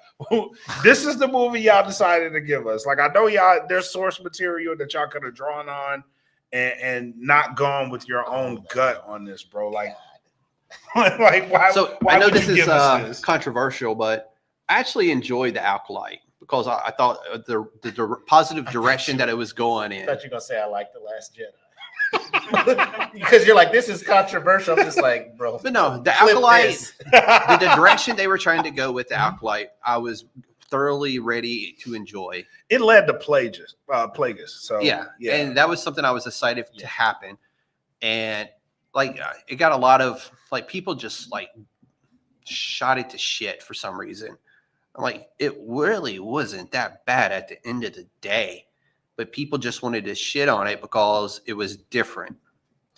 This is the movie y'all decided to give us. Like, I know y'all, there's source material that y'all could have drawn on and not gone with your own gut on this, bro. Like why? So why I know would this you is give us this? controversial, but I actually enjoyed The Acolyte because I thought the positive direction that it was going in. I thought you were going to say I like The Last Jedi. Because you're like, this is controversial. I'm just like, bro. But no, The flip Acolyte, this. the direction they were trying to go with The Acolyte, I was thoroughly ready to enjoy. It led to Plagueis. So Yeah, and that was something I was excited to happen. And like, it got a lot of, like, people just like shot it to shit for some reason. I'm like, it really wasn't that bad at the end of the day, but people just wanted to shit on it because it was different.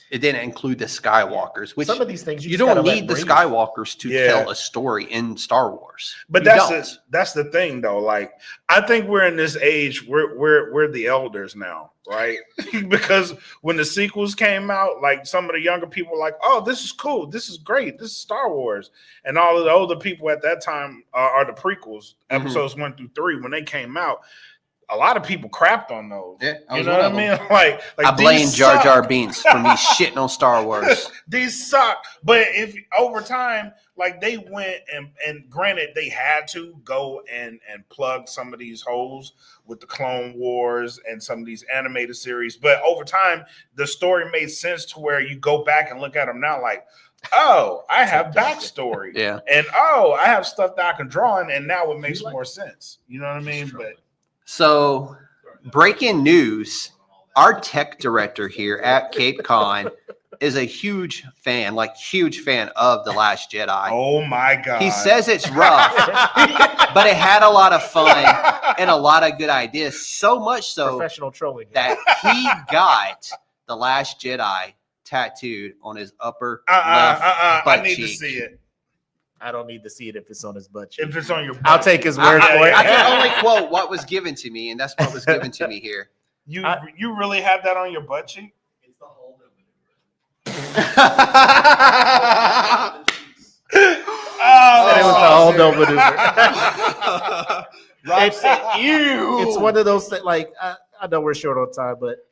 It didn't include the Skywalkers, which some of these things you just gotta don't let need the breathe. Skywalkers to tell a story in Star Wars. But You don't. that's the thing, though. Like, I think we're in this age. We're the elders now, right? Because when the sequels came out, like, some of the younger people were like, "Oh, this is cool. This is great. This is Star Wars." And all of the older people at that time are the prequels, episodes 1 through 3, when they came out. A lot of people crapped on those. Yeah, I you was know one what I of mean? them. Like I blame these Jar Jar suck. Binks for me shitting on Star Wars. These suck. But if over time, like, they went and granted, they had to go and plug some of these holes with the Clone Wars and some of these animated series. But over time, the story made sense to where you go back and look at them now like, oh, I have backstory. Yeah. And oh, I have stuff that I can draw in, and now it makes more sense. You know what I mean? But So, breaking news, our tech director here at CapeCon is a huge fan of The Last Jedi. oh my God. He says it's rough, but it had a lot of fun and a lot of good ideas. So much so Professional trolling. that he got The Last Jedi tattooed on his upper left butt I need cheek. to see it. I don't need to see it if it's on his butt cheek. If it's on your butt. I'll take his word for it. I can only quote what was given to me, and that's what was given to me here. You really have that on your butt cheek? It's the whole Said it was the whole no maneuver. Rob said, "Ew." It's one of those that, like, I know we're short on time, but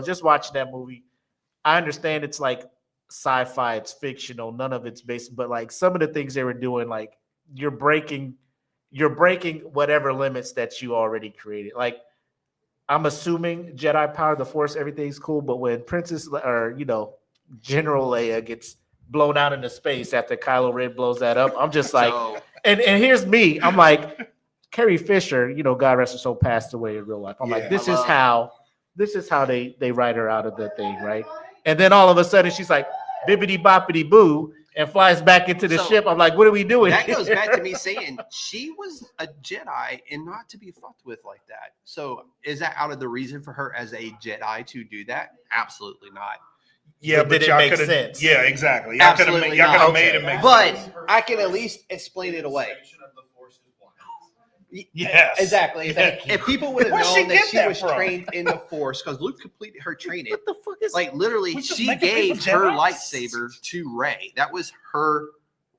just watching that movie, I understand it's like sci-fi, it's fictional, none of it's based, but like some of the things they were doing, like you're breaking whatever limits that you already created. Like, I'm assuming Jedi power, the Force, everything's cool, but when Princess or General Leia gets blown out into space after Kylo Ren blows that up, I'm just like, So, and here's me, I'm like, Carrie Fisher, God rest her soul, passed away in real life. I'm like, this is how they write her out of the thing, right? And then all of a sudden she's like, bibbity boppity boo, and flies back into the So, ship. I'm like, what are we doing? That goes here? back to me saying she was a Jedi and not to be fucked with like that. So is that out of the reason for her as a Jedi to do that? Absolutely not. Yeah, But but did it y'all make could have. sense? Yeah, exactly. Y'all could have Absolutely y'all could not. have made it make But sense. I can at least explain it away. Yes. Exactly. If people would have Where'd she known that get she that was from? trained in the Force, because Luke completed her training. What the fuck is Like literally, We just she making gave people her Jedis? lightsaber to Rey. That was her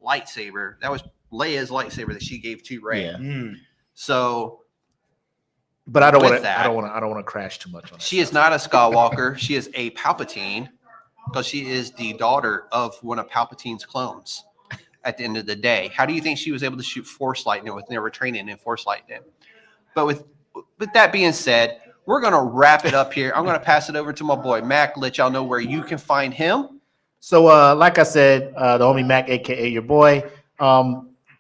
lightsaber. That was Leia's lightsaber that she gave to Rey. Yeah. Mm. So But I don't With want to. that- I don't want to crash too much on that. she is not a Skywalker. She is a Palpatine because she is the daughter of one of Palpatine's clones. At the end of the day, how do you think she was able to shoot Force lightning with never training in Force lightning? But with that being said, we're gonna wrap it up here. I'm gonna pass it over to my boy Mac. Let y'all know where you can find him. So, like I said, the homie Mac, aka your boy.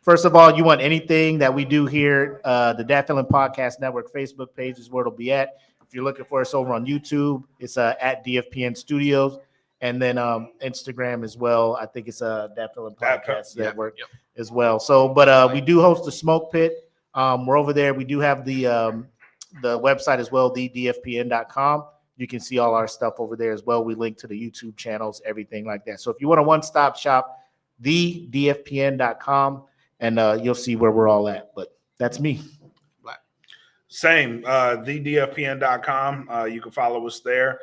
First of all, you want anything that we do here, the Dat Feeling Podcast Network Facebook page is where it'll be at. If you're looking for us over on YouTube, it's at DFPN Studios, and then Instagram as well. I think it's Dat Feeling Podcast Network as well. So, but we do host the Smoke Pit. We're over there. We do have the website as well, thedfpn.com. You can see all our stuff over there as well. We link to the YouTube channels, everything like that. So if you want a one-stop shop, thedfpn.com, and you'll see where we're all at. But that's me. Same. thedfpn.com. You can follow us there.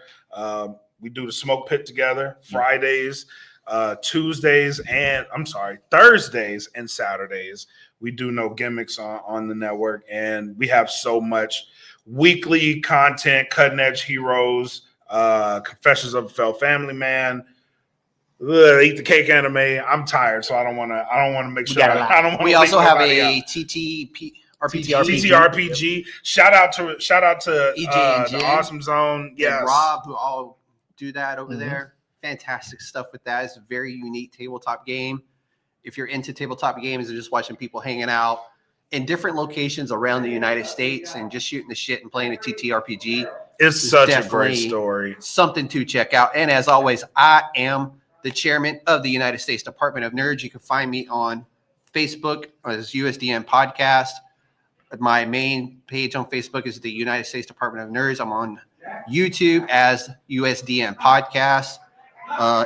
We do the Smoke Pit together Fridays, Thursdays, and Saturdays. We do No Gimmicks on the network, and we have so much weekly content, cutting edge heroes, Confessions of a Failed Family Man, Eat the Cake Anime. I'm tired, so I don't want to make sure. I don't want. We also have a TTRPG. Shout out to EJ and the Jen. Awesome Zone. Yes, and Rob, who all do that over there. Fantastic stuff with that. It's a very unique tabletop game. If you're into tabletop games and just watching people hanging out in different locations around the United States and just shooting the shit and playing a TTRPG, it's such a great definitely story. something to check out. And as always, I am the chairman of the United States Department of Nerds. You can find me on Facebook as USDN Podcast. My main page on Facebook is the United States Department of Nerds. I'm on YouTube as USDN Podcast.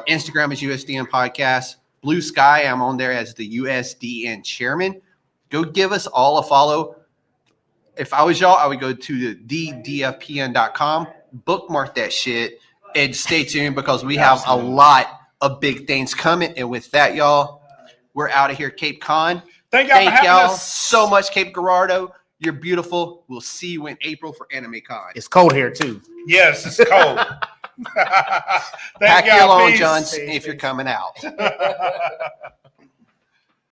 Instagram is USDN Podcast. Blue Sky, I'm on there as the USDN Chairman. Go give us all a follow. If I was y'all, I would go to the DFPN.com, bookmark that shit, and stay tuned because we have a lot of big things coming. And with that, y'all, we're out of here, CapeCon. Thank y'all for having y'all us so much, Cape Girardeau. You're beautiful. We'll see you in April for AnimeCon. It's cold here too. Yes, it's cold. Pack your long Peace. johns if you're coming out.